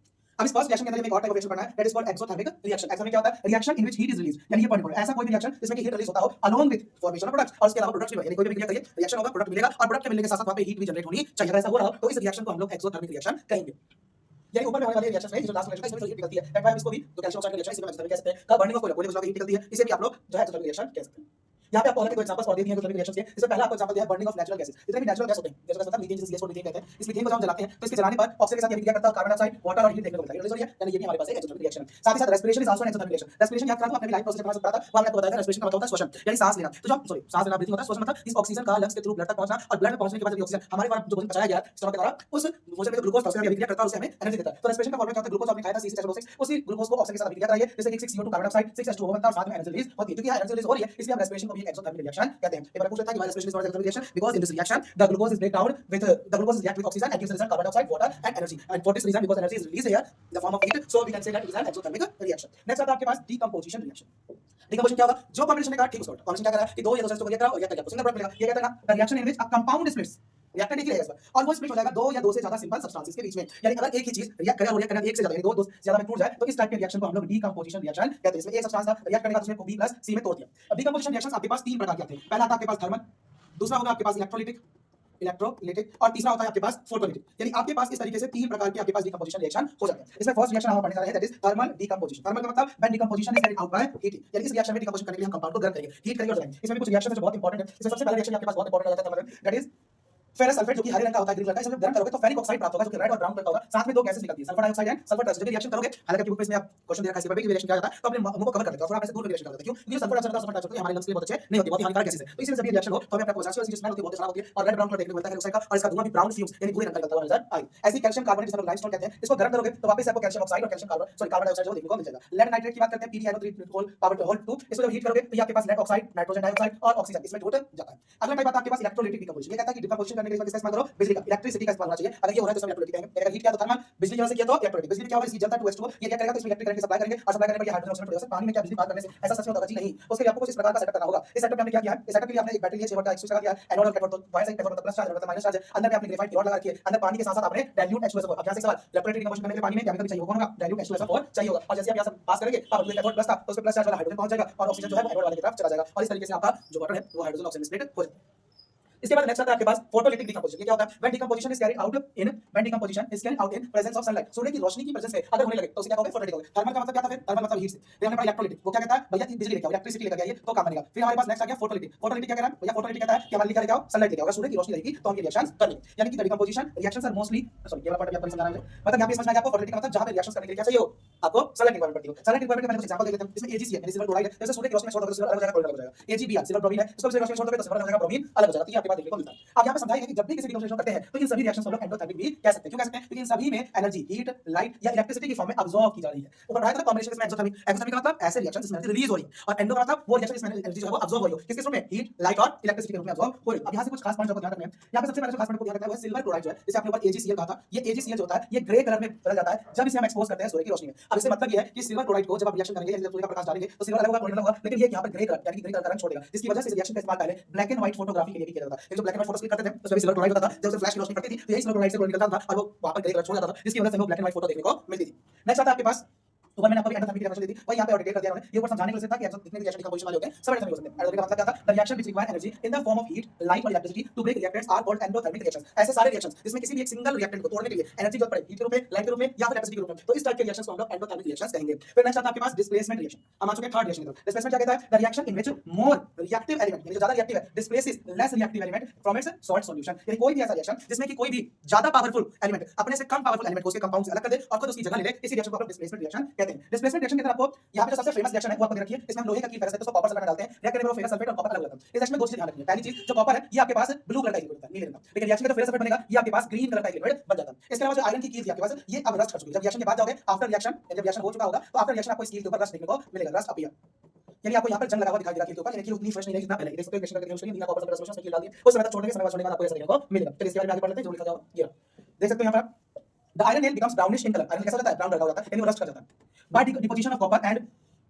अब इस फर्स्ट रिएक्शन के अंदर हमें एक और टाइप ऑफ रिएक्शन पढ़ना है, that is called exothermic reaction. X में क्या होता है, reaction in which heat is released, यानी ये पॉइंट है ऐसा कोई भी रिएक्शन जिसमें कि हीट रिलीज होता हो along with formation of products, और इसके अलावा प्रोडक्ट्स भी, यानी कोई भी क्रिया करिए रिएक्शन होगा, प्रोडक्ट मिलेगा और प्रोडक्ट के मिलने के साथ साथ वहां पे हीट भी जनरेट होनी चाहिए। अगर ऐसा हो रहा हो तो इस रिएक्शन को हम लोग एक्सोथर्मिक रिएक्शन कहेंगे। यानी ऊपर में होने वाले रिएक्शंस में जो लास्ट रिएक्शन है इसमें हीट निकलती है, दैट वाई हम इसको भी जो कैल्शियम ऑक्साइड रिएक्शन है इसे हम एक्सोथर्मिक कह सकते हैं। का बर्निंग ऑफ कोयला, कोयले को जला के हीट निकलती है, इसे भी आप लोग जो है एक्सोथर्मिक रिएक्शन कह सकते हैं। यहाँ पे आपको अलग एग्जांपल्स और दे दिए हैं थर्मल रिएक्शंस के। इसमें पहला आपको एग्जांपल दिया है बर्निंग ऑफ नेचुरल गैसेस। जितने भी नेचुरल गैस होते हैं, जैसे मतलब मीथेन, जिसे सीएच4 मीथेन कहते हैं, इस मीथेन को जब हम जलाते हैं तो इसके जलाने पर ऑक्सीजन के साथ ये क्या करता है, कार्बन डाइऑक्साइड, वाटर और हीट देखने को मिलता है। रिलीज हो रही है, यानी ये भी हमारे पास एक एक्सोथर्मिक रिएक्शन है। साथ ही साथ respiration is also an exothermic reaction. Respiration याद करा दो, आपने भी लाइफ प्रोसेस में पढ़ा था, वहां मैंने आपको बताया था रेस्पिरेशन का मतलब होता है श्वसन, यानी सांस लेना। तो जब सांस लेना ब्रीथिंग होता है, श्वसन मतलब इस ऑक्सीजन का लंग्स के थ्रू ब्लड तक पहुंचना, और ब्लड में पहुंचने के बाद जब ऑक्सीजन हमारे द्वारा जो भोजन पचाया गया स्टमक के द्वारा, उस भोजन में जो ग्लूकोज ऑक्सीजन अभिक्रिया करता है, उसे हमें एनर्जी देता है। तो रेस्पिरेशन का फॉर्मूला क्या होता है, ग्लूकोज आपने खाया था C6H12O6, उसी ग्लूकोज को ऑक्सीजन के साथ अभिक्रिया कराइए, जिससे कि 6CO2 कार्बन डाइऑक्साइड 6H2O बनता है और साथ में एनर्जी रिलीज होती है। क्योंकि यहाँ एनर्जी रिलीज हो रही है, इसलिए हम रेस्पिरेशन को भी एक एक्सोथर्मिक रिएक्शन कहते हैं। एक बार पूछ लेता है कि why respiration is not exothermic reaction, because in this reaction the glucose is break down with the glucose is react with oxygen and gives result carbon dioxide, water and energy, and for this reason because energy is released here in the form of heat, so we can say that it is an exothermic reaction. Next आता है आपके पास decomposition reaction. Decomposition क्या होगा, जो combination ने कहा ठीक उसका कॉम्बिनेशन क्या करा कि दो या दो से रिएक्ट करा और रिएक्ट कर सिंगल प्रोडक्ट मिलेगा। ये कहता है ना the reaction in which a compound splits, reactant एक ही रहेगा इसमें, और वो स्प्लिट हो जाएगा दो या दो से ज्यादा सिंपल सब्सटेंसेस के बीच में। यानी अगर एक ही चीज रिएक्ट करे और रिएक्ट करना एक से ज्यादा, यानी दो ज्यादा में टूट जाए, तो इस टाइप के रिएक्शन को हम लोग डीकंपोजिशन रिएक्शन कहते हैं। इसमें एक सब्सटेंस था, रिएक्ट करने का उसने को B प्लस C में तोड़ दिया। अब डीकंपोजिशन रिएक्शंस आपके पास तीन प्रकार के आते हैं। पहला आता है आपके पास थर्मल, दूसरा होगा आपके पास इलेक्ट्रोलाइटिक और तीसरा होता है आपके पास फोटोलिटिक। यानी आपके पास इस तरीके से तीन प्रकार के आपके पास डीकंपोजिशन रिएक्शन हो जाते हैं। इसमें फर्स्ट रिएक्शन हम पढ़ने जा रहे हैं, that is thermal decomposition. Thermal का मतलब when decomposition is carried out by heating, यानी इस रिएक्शन में डीकंपोजिशन करने के लिए हम कंपाउंड को गर्म करेंगे, हीट करेंगे और जलाएंगे। इसमें भी कुछ रिएक्शन है जो बहुत इंपॉर्टेंट है। इसमें सबसे पहला रिएक्शन आपके पास बहुत इंपॉर्टेंट हो जाता है thermal, that is ferrous sulphate, जो कि हरे रंग का होता है, ग्रीन कलर का। इसमें गर्म करोगे तो फेरिक ऑक्साइड प्राप्त होगा, जो कि रेड और ब्राउन कलर का होगा। साथ में दो गैसेस निकलती है, sulphur dioxide and sulphur dioxide. जब रिएक्शन करोगे, हालांकि बुक में इसमें आप क्वेश्चन दे रखा है इसके पे कि रिएक्शन क्या होता है, तो अपने मुंह को कवर कर देते हो, थोड़ा ऐसे दूर रिएक्शन कर देते हो। क्यों? क्योंकि सल्फर डाइऑक्साइड और सल्फर डाइऑक्साइड हमारे लंग्स के लिए बहुत अच्छे नहीं होते, बहुत ही हानिकारक गैसेस है। तो इसलिए जब ये रिएक्शन हो तो हमें आपको पचास वाली स्मेल होती है, बहुत खराब होती है, और रेड ब्राउन कलर देखने को मिलता है ऑक्साइड का, और इसका धुआं भी ब्राउन फ्यूम्स यानी भूरे रंग का निकलता हुआ नजर आए। ऐसी कैल्शियम कार्बोनेट, जिसको लाइमस्टोन कहते हैं, इसको गर्म करोगे तो वापस आपको कैल्शियम ऑक्साइड और कैल्शियम कार्बन डाइऑक्साइड जो देखने को मिल जाएगा। लेड नाइट्रेट की बात करते हैं, PdNO3 whole power to whole 2, इसको जब हीट करोगे तो ये आपके पास लेड ऑक्साइड, नाइट्रोजन डाइऑक्साइड और ऑक्सीजन इसमें टूट जाता है। अगला टाइप आता है आपके पास इलेक्ट्रोलाइटिक डीकंपोजिशन। ये कहता है कि डीकंपोजिशन करने के लिए किसका इस्तेमाल करो, बिजली का, इलेक्ट्रिसिटी का इस्तेमाल होना चाहिए। अगर ये हो रहा है तो इलेक्ट्रोलाइटिक कहेंगे। अगर हीट किया तो थर्मल, बिजली की वजह से किया तो इलेक्ट्रोलाइटिक। बिजली क्या होगा, इसकी जलता है 2H2O, ये क्या करेगा तो इसमें इलेक्ट्रिक करंट सप्लाई करेंगे, और सप्लाई करने पर ये हाइड्रोजन ऑक्साइड प्रोड्यूस। पानी में क्या बिजली पार करने से ऐसा सच में होगा जी नहीं, उसके लिए आपको कुछ इस प्रकार का सेटअप करना होगा। इस सेटअप में हमने क्या किया है, इस सेटअप के लिए आपने एक बैटरी लिए 6 वोल्ट का एक स्विच लगा दिया, एनोड और कैथोड, तो wire side cathode plus charge और माइनस चार्ज है। अंदर में आपने ग्रेफाइट रॉड लगा रखी है, अंदर पानी के साथ-साथ आपने डाइल्यूट H2SO4। अब यहां से सवाल, इलेक्ट्रोलाइटिक डीकंपोजिशन करने के लिए पानी में केमिकल चाहिए होगा, डाइल्यूट H2SO4 चाहिए होगा, और जैसे आप यहां से पास करेंगे तो कैथोड प्लस था तो उस पे प्लस चार्ज वाला हाइड्रोजन पहुंच जाएगा, और ऑक्सीजन जो है वो एनोड वाले की तरफ चला जाएगा, और इस तरीके से आपका जो वाटर है वो हाइड्रोजन ऑक्सीजन स्प्लिट हो जाएगा। इसके बाद नेक्स्ट आता है आपके पास फोटोलिटिक डीकंपोजिशन। ये क्या होता है, when decomposition is carried out in presence of sunlight, सूर्य की रोशनी की प्रेजेंस में अगर होने लगे तो उसे क्या कहोगे, फोटोलिटिक कहोगे। थर्मल का मतलब क्या था, फिर थर्मल मतलब हीट से, फिर हमने पढ़ा इलेक्ट्रोलाइटिक, वो क्या कहता है भैया बिजली लेके आओ, इलेक्ट्रिसिटी लेकर आइए तो काम बनेगा। फिर हमारे पास नेक्स्ट आ गया फोटोलिटिक। फोटोलिटिक क्या कह रहा है भैया, फोटोलिटिक कहता है कि हमारे लिए क्या लेके आओ, सनलाइट लेके आओ, अगर सूर्य की रोशनी रहेगी तो हम ये रिएक्शंस करेंगे। यानी कि decomposition reactions are mostly, sorry ये वाला पार्ट भी आपको समझाना है, मतलब यहां पे समझ में आ गया आपको फोटोलिटिक का मतलब जहां पे रिएक्शंस करने के लिए क्या चाहिए हो, आपको सनलाइट रिक्वायरमेंट पड़ती है। सनलाइट रिक्वायरमेंट के मैंने कुछ एग्जांपल दे देते हैं। इसमें AgC है, यानी सिल्वर क्लोराइड है, जैसे सूर्य की रोशनी में छोड़ दोगे तो सिल्वर अलग हो जाएगा, क्लोराइड अलग हो जाएगा। AgBr सिल्वर ब्रोमीन है, इसको सूर्य की रोशनी में छोड़ दोगे तो सिल्वर अलग हो जाएगा, ब्रोमीन अलग हो जाएगा। तो ये आपके पास देखने को मिलता है। अब यहां पे समझाइए कि जब भी किसी डीकंपोजिशन करते हैं तो इन सभी रिएक्शंस को हम लोग एंडोथर्मिक भी कह सकते हैं। क्यों कह सकते हैं, क्योंकि इन सभी में एनर्जी, हीट, लाइट या इलेक्ट्रिसिटी की फॉर्म में अब्सॉर्ब की जा रही है। ऊपर बताया था कॉम्बिनेशन इसमें एक्सोथर्मिक, एक्सोथर्मिक का मतलब ऐसे रिएक्शन जिसमें एनर्जी रिलीज हो रही है, और एंडो का मतलब वो रिएक्शन जिसमें एनर्जी जो है वो अब्सॉर्ब हो रही है, किसके रूप में, हीट, लाइट और इलेक्ट्रिसिटी के रूप में अब्सॉर्ब हो रही है। अब यहां से कुछ खास पॉइंट जो ध्यान रखना है, यहां पे सबसे पहले जो खास पॉइंट को ध्यान रखना है वो सिल्वर क्लोराइड जो है, जैसे आपने ऊपर AgCl कहा था, ये AgCl जो होता है ये ग्रे कलर में बदल जाता है जब इसे हम एक्सपोज करते हैं सूर्य की रोशनी में। अब इससे मतलब ये है कि सिल्वर क्लोराइड को जब आप रिएक्शन करेंगे, जब सूर्य का प्रकाश डालेंगे तो सिल्वर अलग होगा, क्लोराइड अलग होगा, लेकिन ये यहां पर ग्रे कलर यानी कि ग्रे कलर का रंग छोड़ेगा, जिसकी वजह से इस रिएक्शन का इस्तेमाल पहले ब्लैक एंड व्हाइट फोटोग्राफी के लिए भी किया जाता था। जो black and white photos click करते थे तो उसमें सिल्वर क्लोराइड होता था, जब उसे फ्लैश की रोशनी पड़ती थी तो यही सिल्वर क्लोराइड से क्लोराइड निकलता था और वो वहां पर ग्रे कलर छोड़ जाता था, जिसकी वजह से हमें ब्लैक एंड व्हाइट फोटो देखने को मिलती थी। नेक्स्ट आता है आपके पास, ऊपर मैंने आपको एंडोथर्मिक रिएक्शन दी थी, वही यहां पे और डिटेल कर दिया उन्होंने, ये ऊपर समझाने के लिए था कि जितने भी रिएक्शन डीकंपोजिशन वाले होते हैं सब एंडोथर्मिक हो सकते हैं। एंडोथर्मिक का मतलब क्या था, the reaction which require energy in the form of heat, light और electricity to break reactants are called endothermic reactions. ऐसे सारे रिएक्शंस जिसमें किसी भी एक सिंगल रिएक्टेंट को तोड़ने के लिए एनर्जी जरूरत पड़े, हीट के रूप में, लाइट के रूप में या फिर इलेक्ट्रिसिटी के रूप में, तो इस टाइप के रिएक्शंस को हम लोग एंडोथर्मिक रिएक्शंस कहेंगे। फिर नेक्स्ट आता है आपके पास डिस्प्लेसमेंट रिएक्शन। हम आ चुके हैं थर्ड रिएक्शन की तरफ। डिस्प्लेसमेंट क्या कहता है, the reaction in which more reactive element, यानी जो ज्यादा रिएक्टिव है, displaces less reactive element from its salt solution. यानी कोई भी ऐसा रिएक्शन जिसमें कि कोई भी ज्यादा पावरफुल एलिमेंट अपने से कम पावरफुल एलिमेंट को उसके कंपाउंड से अलग कर दे और खुद उसकी जगह ले ले, इसी रिएक्शन को हम डिस्प्लेसमेंट रिएक्शन कहते हैं। डिस्प्लेसमेंट रिएक्शन के अंदर आपको यहां पे जो सबसे फेमस रिएक्शन है वो आपको दे रखी है। इसमें हम लोहे का की फेरस है तो उसको कॉपर सल्फेट में डालते हैं, रिएक्ट करने में वो फेरस सल्फेट और कॉपर अलग हो जाता है। इस रिएक्शन में दो चीजें ध्यान रखनी है। पहली चीज, जो कॉपर है ये आपके पास ब्लू कलर का लिक्विड होता है, नीले रंग का, लेकिन रिएक्शन में जो फेरस सल्फेट बनेगा ये आपके पास ग्रीन कलर का लिक्विड बन जाता है। इसके अलावा जो आयरन की कील थी आपके पास ये अब रस्ट कर चुकी है। जब रिएक्शन के बाद जाओगे आफ्टर रिएक्शन, जब रिएक्शन हो चुका होगा तो आफ्टर रिएक्शन आपको इस कील के ऊपर रस्ट देखने को मिलेगा, रस्ट अपीयर, यानी आपको यहां पर जंग लगा हुआ दिखाई देगा कील के ऊपर, यानी कील उतनी फ्रेश नहीं है जितना पहले। देख सकते हो रिएक्शन करके उसमें बिना कॉपर सल्फेट सॉल्यूशन में कील डाल दी, उस समय तक छोड़ने के समय छोड़ने के बाद आपको ऐसा देखने को मिलेगा। फिर इसके बारे में आगे पढ़ लेते हैं, जो लिखा हुआ ये देख सकते हो यहां पर, the iron nail becomes brownish in color। Iron कैसा होता है, ब्राउन कलर का होता है, यानी वो रस्ट कर जाता है। By deposition of copper and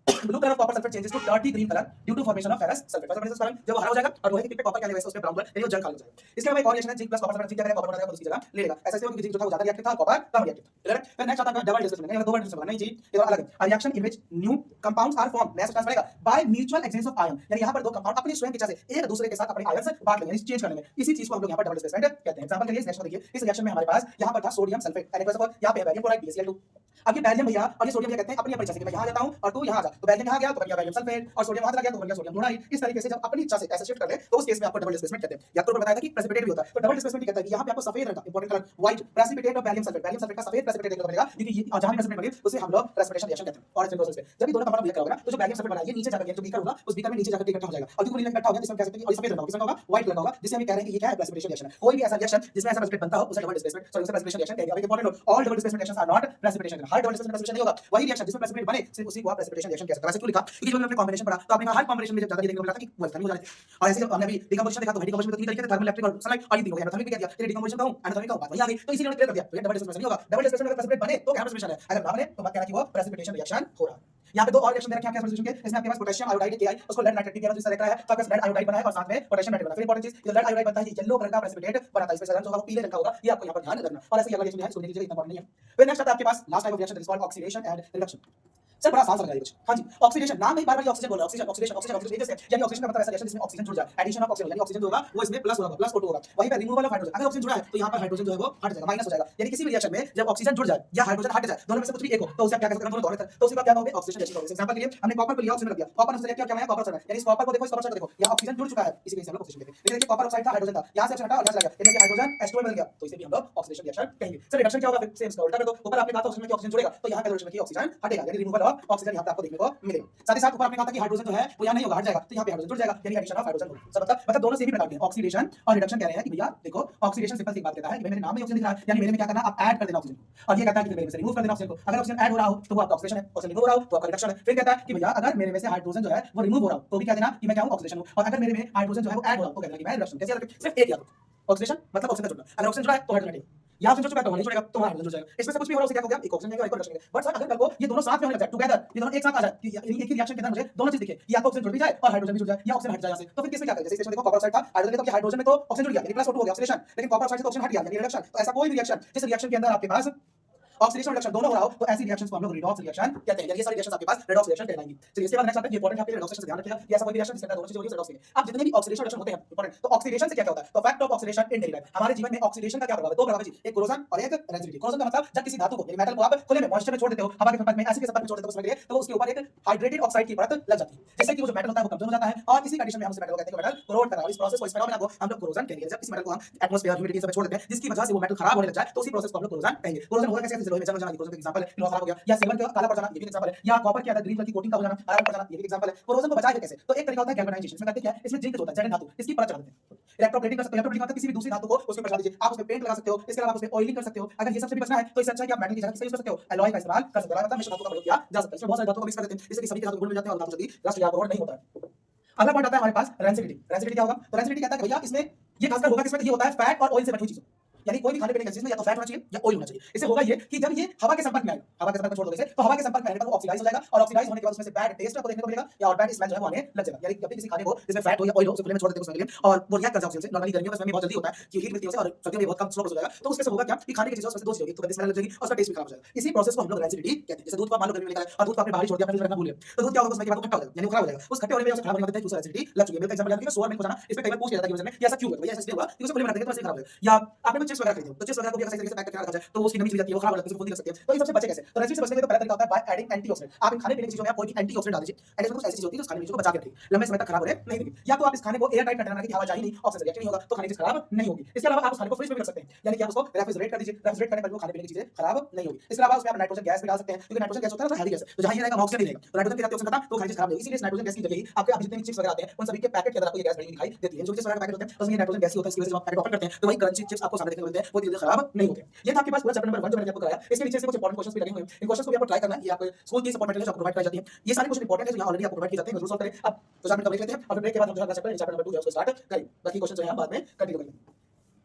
blue colour of copper sulphate changes to dirty green colour due to formation of ferrous sulphate. जब हरा हो जाएगा और लोहे के टिप पे कॉपर क्या लेगा इसको, उस पे ब्राउन कलर, यानी वो जंग खाली हो जाएगा। इसके अलावा एक और रिएक्शन है zinc plus copper sulphate, zinc क्या करेगा, कॉपर बना देगा तो उसकी जगह ले लेगा। ऐसा इसलिए क्योंकि जिंक जो था वो ज्यादा रिएक्टिव था, कॉपर कम रिएक्टिव था। क्लियर है। फिर नेक्स्ट आता है डबल डिस्प्लेसमेंट, यानी दो बार डिस्प्लेसमेंट नहीं जी, ये तो अलग है। A reaction in which new compounds are formed, नया सब्सटेंस बनेगा by mutual exchange of ion, यानी यहां पर दो कंपाउंड अपनी स्वयं की इच्छा से एक दूसरे के साथ अपने आयंस बांट लेंगे, यानी चेंज कर लेंगे। इसी चीज को हम लोग यहां पर डबल डिस्प्लेसमेंट कहते हैं। एग्जांपल के लिए इस रिएक्शन को देखिए, इस रिएक्शन में हमारे पास यहां पर था सोडियम सल्फेट, एंड यहां पे है बैरियम क्लोराइड BaCl2। अब ये बैरियम भैया और ये सोडियम क्या कहते हैं, अपनी अपनी इच्छा से कि मैं यहां आ जाता हूं और तू यहां आ जा, तो बैरियम यहाँ गया तो बन गया बैरियम सल्फेट, और सोडियम वहां चला गया तो बन गया सोडियम क्लोराइड। इस तरीके से जब अपनी इच्छा से ऐसे शिफ्ट कर ले तो उस केस में आपको डबल डिस्प्लेसमेंट कहते हैं। या तो बताया था कि प्रेसिपिटेट भी होता है, तो डबल डिस्प्लेसमेंट कहता है कि यहाँ पे आपको सफेद रंग का इंपॉर्टेंट कलर व्हाइट प्रेसिपिटेट और बैरियम सल्फेट का सफेद प्रेसिपिटेट देखने को मिलेगा, क्योंकि ये जहां भी प्रेसिपिटेट बने उसे हम लोग प्रेसिपिटेशन रिएक्शन कहते हैं। और इस प्रोसेस में जब ये दोनों कंपाउंड रिएक्ट करोगे ना तो जो बैरियम सल्फेट बना है ये नीचे जाकर जो बीकर होगा उस बीकर में नीचे जाकर इकट्ठा हो जाएगा, और जो नीचे इकट्ठा हो गया जिसमें हम कह सकते हैं कि सफेद रंग होगा, किसमें होगा व्हाइट रंग होगा, जिसे हम कह रहे हैं कि ये क्या है प्रेसिपिटेशन रिएक्शन है। कोई भी ऐसा रिएक्शन जिसमें ऐसा प्रेसिपिटेट बनता हो उसे डबल डिस्प्लेसमेंट सॉरी उसे प्रेसिपिटेशन रिएक्शन कहेंगे। अब important note, all double displacement reactions are not precipitation. हर डबल डिस्प्लेसमेंट प्रेसिपिटेशन नहीं होगा, वही रिएक्शन जिसमें प्रेसिपिटेट बने सिर्फ उसी को आप प्रेसिपिटेशन रिएक्शन कह सकते हैं। वैसे क्यों लिखा, क्योंकि जब हमने कॉम्बिनेशन पढ़ा तो आपने कहा हर कॉम्बिनेशन में जब ज्यादा देखने को मिला था कि वो नहीं हो जाते, और ऐसे जब हमने अभी डिकम्पोजिशन देखा तो डिकम्पोजिशन में तीन तरीके थे, थर्मल, इलेक्ट्रिक और सनलाइट, और ये तीनों एनाटॉमिक भी कह दिया, फिर डिकम्पोजिशन का हूं एनाटॉमिक का बात वही आ गई, तो इसीलिए उन्होंने क्लियर कर दिया तो ये डबल डिस्प्लेसमेंट नहीं होगा। डबल डिस्प्लेसमेंट अगर प्रेसिपिटेट बने तो क्या प्रेसिपिटेशन है, अगर ना बने तो मत कहना कि वो प्रेसिपिटेशन रिएक्शन हो रहा है। यहाँ पे दो और रिएक्शन दे रखे हैं क्या प्रेसिपिटेशन के, इसमें आपके पास पोटेशियम आयोडाइड के उसको लेड नाइट्रेट भी जिससे रखा है, तो आपका लेड आयोडाइड बना है और साथ में पोटेशियम नाइट्रेट बना है। फिर इंपॉर्टेंट चीज ये लेड आयोडाइड बनता है, ये येलो कलर का प्रेसिपिटेट बनाता है, इसमें रंग होगा वो पीले रंग का होगा, ये आपको यहाँ पर ध्यान रखना। और ऐसे ये रिएक्शन है इसको देखिए इतना इंपॉर्टेंट नहीं है। फिर नेक्स्ट आता है आपके पास last type of reaction that is called oxidation and reduction. Sir बड़ा आसान समझ आएगा कुछ। हाँ जी, ऑक्सीडेशन नाम में बार बार ऑक्सीजन बोल रहा है, ऑक्सीजन ऑक्सीडेशन ऑक्सीजन ऑक्सीजन जैसे यानी ऑक्सीजन का मतलब ऐसा रिएक्शन जिसमें ऑक्सीजन जुड़ जाए, एडिशन ऑफ ऑक्सीजन यानी ऑक्सीजन जो होगा वो इसमें प्लस होगा, प्लस O2 होगा। वहीं पे रिमूवल ऑफ हाइड्रोजन, अगर ऑक्सीजन जुड़ा है तो यहाँ पर हाइड्रोजन जो है वो हट जाएगा, माइनस हो जाएगा। यानी किसी भी रिएक्शन में जब ऑक्सीजन जुड़ जाए या हाइड्रोजन हट जाए, दोनों में से कुछ भी एक हो तो उसे आप क्या कहते हैं, दोनों दोनों तो उसे आप क्या कहोगे ऑक्सीडेशन रिएक्शन कहोगे। एग्जांपल के लिए हमने कॉपर को लिया ऑक्सीजन कर दिया, कॉपर से क्या क्या है कॉपर है, यानी इस कॉपर को देखो, इस कॉपर से देखो यहाँ ऑक्सीजन जुड़ चुका है, इसी वजह से हम लोग ऑक्सीडेशन कहते हैं। लेकिन देखिए कॉपर ऑक्साइड था, हाइड्रोजन था, यहाँ से हटा और यहाँ चला गया, यानी कि हाइड्रोजन H2 बन गया, तो इसे भी हम लोग ऑक्सीडेशन रिएक्शन कहेंगे। सर रिडक्शन क्या होगा, फिर सेम इसका उल्टा कर दो, ऊपर आपने कहा था ऑक्सीजन में ऑक्सीजन जुड़ेगा तो यहाँ पे रिडक्शन में ऑक्सीजन हटेगा, यानी रिमूवल ऑफ ऑक्सीजन यहाँ पे आपको देखने को मिलेगा। साथ ही साथ ऊपर आपने कहा था कि हाइड्रोजन जो है वो यहाँ नहीं होगा, हट जाएगा, तो यहाँ पे हाइड्रोजन जुड़ जाएगा, यानी एडिशन ऑफ हाइड्रोजन होगा। सब मतलब दोनों सेम ही प्रकार के ऑक्सीडेशन और रिडक्शन कह रहे हैं कि भैया देखो ऑक्सीडेशन सिंपल सी बात कहता है कि मेरे नाम में ऑक्सीजन दिख रहा है, यानी मेरे में क्या करना आप ऐड कर देना ऑक्सीजन को, और ये कहता है कि मेरे में से रिमूव कर देना ऑक्सीजन को। अगर ऑक्सीजन ऐड हो रहा हो तो वो आपका ऑक्सीडेशन है, ऑक्सीजन रिमूव हो रहा हो तो आपका रिडक्शन है। फिर कहता है कि भैया अगर मेरे में से हाइड्रोजन जो है वो रिमूव हो रहा हो तो भी क्या देना कि मैं क्या हूं ऑक्सीडेशन हूं, और अगर मेरे में हाइड्रोजन जो है वो ऐड हो रहा हो तो कहना कि मैं रिडक्शन। कैसे याद रखें, सिर्फ एक याद रखो, ऑक्सीडेशन मतलब ऑक्सीजन का जुड़ना, अगर ऑक्सीजन जुड़ा है तो हाइड्रोजन हटेगा, या ऑक्सीजन जुड़ चुका है तो हाइड्रोजन जुड़ेगा तो हाइड्रोजन जुड़ जाएगा। इसमें से कुछ भी हो रहा है उसे क्या हो गया एक ऑक्सीजन है एक रिडक्शन है। बट सर अगर कल को ये दोनों साथ में होने लग जाए टुगेदर, ये दोनों एक साथ आ जाए, यानी एक ही रिएक्शन के अंदर मुझे दोनों चीज दिखे, या तो ऑक्सीजन जुड़ भी जाए और हाइड्रोजन भी जुड़ जाए, या ऑक्सीजन हट जाए यहां से, तो फिर किसमें क्या करें, जैसे इसमें देखो कॉपर ऑक्साइड था, हाइड्रोजन में तो हाइड्रोजन में तो ऑक्सीजन जुड़ गया यानी प्लस O2 हो गया ऑक्सीडेशन, लेकिन कॉपर ऑक्साइड से तो ऑक्सीजन हट गया यानी रिडक्शन। तो ऐसा कोई भी रिएक्शन जिस रिएक्शन के अंदर आपके पास ऑक्सीडेशन और रिडक्शन दोनों हो रहा हो तो ऐसी रिएक्शंस को हम लोग रिडॉक्स रिएक्शन कहते हैं। ये सारी रिएक्शंस आपके पास रिडॉक्स रिएक्शन कहलाएंगी। चलिए इसके बाद नेक्स्ट आता है, ये इंपॉर्टेंट है, आपके रिडॉक्स रिएक्शन से ध्यान रखिएगा कि ऐसा कोई भी रिएक्शन जिसके अंदर दोनों चीजें होती है रिडॉक्स कहेंगे। अब जितने भी ऑक्सीडेशन रिएक्शन होते हैं इंपॉर्टेंट, तो ऑक्सीडेशन से क्या होता है, तो fact of oxidation in daily life हमारे जीवन में ऑक्सीडेशन का क्या प्रभाव है, दो प्रभाव है जी, एक कोरोजन और एक रेजिडिटी। कोरोजन का मतलब जब किसी धातु को यानी मेटल को आप खुले में मॉइस्चर में छोड़ देते हो, हवा के संपर्क में, एसिड के संपर्क में छोड़ देते हो उसमें तो उसके ऊपर एक हाइड्रेटेड ऑक्साइड की परत लग जाती है, जिससे कि वो जो मेटल होता है वो कमजोर हो जाता है, और इसी कंडीशन में हम उस मेटल को कहते हैं कि मेटल कोरोड कर रहा है। इस प्रोसेस को, इस फेनोमेना को हम लोग कोरोजन कहेंगे। जब इस मेटल को हम एटमॉस्फेयर ह्यूमिडिटी से छोड़ देते हैं जिसकी वजह से वो मेटल खराब होने लग जाए तो उसी प्रोसेस को हम लोग कोरोजन कहेंगे। कोरोजन होगा कैसे, जैसे लोहे में जंग जाना, कोरोजन का एग्जांपल है, लोहा खराब हो गया, या सिल्वर का काला पड़ जाना ये भी एग्जांपल है, या कॉपर के अंदर ग्रीन कलर की कोटिंग का हो जाना, हरा पड़ जाना ये भी एग्जांपल है। कोरोजन को बचाएंगे कैसे, तो एक तरीका होता है गैल्वेनाइजेशन। इसमें करते क्या है, इसमें जिंक जो होता है जड़ धातु इसकी परत चढ़ा देते हैं, इलेक्ट्रोप्लेटिंग कर सकते हो, इलेक्ट्रोप्लेटिंग मतलब किसी भी दूसरी धातु को उसके ऊपर चढ़ा दीजिए, आप उसमें पेंट लगा सकते हो, इसके अलावा आप उसमें ऑयलिंग कर सकते हो। अगर ये सबसे भी बचना है तो इससे अच्छा है कि आप मेटल की जगह किसी यूज कर सकते हो, एलॉय का इस्तेमाल कर सकते हो, मतलब मिश्र धातु का प्रयोग किया जा सकता है। इसमें बहुत सारी धातुओं को मिक्स कर देते हैं जिससे कि सभी के धातु गुण मिल जाते हैं और धातु जल्दी रस्ट या कोरोड नहीं होता है। अगला पॉइंट आता है हमारे पास रेंसिडिटी। रेंसिडिटी क्या होगा, तो रेंसिडिटी कहता है कि भैया इसमें ये खासकर होगा किसमें, ये होता है फैट और ऑयल से बनी हुई चीजों, यानी कोई भी खाने पीने की चीज में या तो फैट होना चाहिए या ऑयल होना चाहिए। इससे होगा ये कि जब ये हवा के संपर्क में आएगा, हवा के संपर्क में छोड़ दो इसे, तो हवा के संपर्क में आने पर वो ऑक्सीडाइज हो जाएगा, और ऑक्सीडाइज होने के बाद उसमें से बैड टेस्ट आपको देखने को मिलेगा या और बैड स्मेल जो है वो आने लग जाएगा। यानी जब भी किसी खाने को जिसमें फैट हो या ऑयल हो उसे खुले में छोड़ देते हैं उसमें लिए और वो रिएक्ट कर जाए ऑक्सीजन से, नॉर्मली गर्मियों में इसमें बहुत जल्दी होता है कि हीट मिलती है उसे, और सर्दियों में बहुत कम स्लो हो जाएगा, तो उसके से होगा क्या कि खाने की चीजों उसमें से दो चीजें होगी, तो गंदी स्मेल लग जाएगी और उसका टेस्ट भी खराब हो जाएगा। इसी प्रोसेस को हम लोग रेंसिडिटी कहते हैं। जैसे दूध को मान लो गर्मी में निकाला और दूध को आपने बाहर छोड़ दिया, फ्रिज में रखना भूल गए, तो दूध क्या होगा उसमें के बाद खट्टा हो जाएगा, यानी खराब हो जाएगा। उस खट्टे होने में उसे खराब होने का दूसरा रेंसिडिटी लग चुकी है। मिल्क एग्जांपल याद रखिए, सोर मिल्क हो जाना, इसमें कई बार पूछ लिया था कि वजन में ऐसा क्यों हुआ, भैया ऐसा इसलिए हुआ कि उसे खुले में रख देंगे तो ऐसे खराब हो जाएगा। या आपने कुछ चिप्स वगैरह खरीदे तो चिप्स वगैरह को भी अगर सही तरीके से पैक करके रखा जाए तो वो उसकी नमी चली जाती है, वो खराब हो जाती है, उसको नहीं रख सकते। तो इन सबसे बचे कैसे, तो रेंसिडिटी से बचने के लिए तो पहला तरीका होता है बाय एडिंग एंटीऑक्सीडेंट। आप इन खाने पीने की चीजों में आप कोई भी एंटीऑक्सीडेंट डाल दीजिए, एंड इसमें कुछ ऐसी चीज होती है जो खाने की चीजों को बचा के रखेगी, लंबे समय तक खराब होने नहीं देगी। या तो आप इस खाने को एयर टाइट कंटेनर में रखिए, हवा जा ही नहीं, ऑक्सीजन रिएक्ट नहीं होगा तो खाने की चीज खराब नहीं होगी। इसके अलावा आप उस खाने को फ्रिज में भी रख सकते हैं, यानी कि आप उसको रेफ्रिजरेट कर दीजिए, रेफ्रिजरेट करने पर वो खाने पीने की चीजें खराब नहीं होगी। इसके अलावा उसमें आप नाइट्रोजन गैस भी डाल सकते हैं, क्योंकि नाइट्रोजन गैस होता है ना हेवी गैस, तो जहां ये रहेगा ऑक्सीजन नहीं रहेगा, तो नाइट्रोजन के साथ ऑक्सीजन खत्म तो खाने की चीज खराब नहीं होगी। इसलिए नाइट्रोजन गैस की जगह ही आपके अभी जितने भी चिप्स वगैरह आते हैं उन सभी के पैकेट के अंदर आपको ये गैस बनी हुई दिखाई देती है। जो चिप्स वगैरह के पैकेट होते हैं उसमें नाइट्रोजन गैस ही होता है, इसकी वजह से जब आप पैकेट ओपन करते हैं तो वही क्रंची चिप्स आपको सामने देखने को मिलते हैं, वो चीजें खराब नहीं होती। ये था आपके पास पूरा चैप्टर नंबर 1 जो मैंने आपको कराया। इसके नीचे से कुछ इंपॉर्टेंट क्वेश्चंस भी लगे हुए हैं, इन क्वेश्चंस को भी आपको ट्राई करना है। ये आपको स्कूल की सपोर्ट मटेरियल जो आपको प्रोवाइड कराई जाती है, ये सारे क्वेश्चन इंपॉर्टेंट है जो यहाँ ऑलरेडी आपको प्रोवाइड किए जाते हैं, जरूर सॉल्व करें। अब तो चैप्टर ब्रेक लेते हैं और ब्रेक के बाद हम जो अगला चैप्टर नंबर 2 जो है उसको स्टार्ट करेंगे। बाकी क्वेश्चन जो है बाद में कंटिन्यू करेंगे।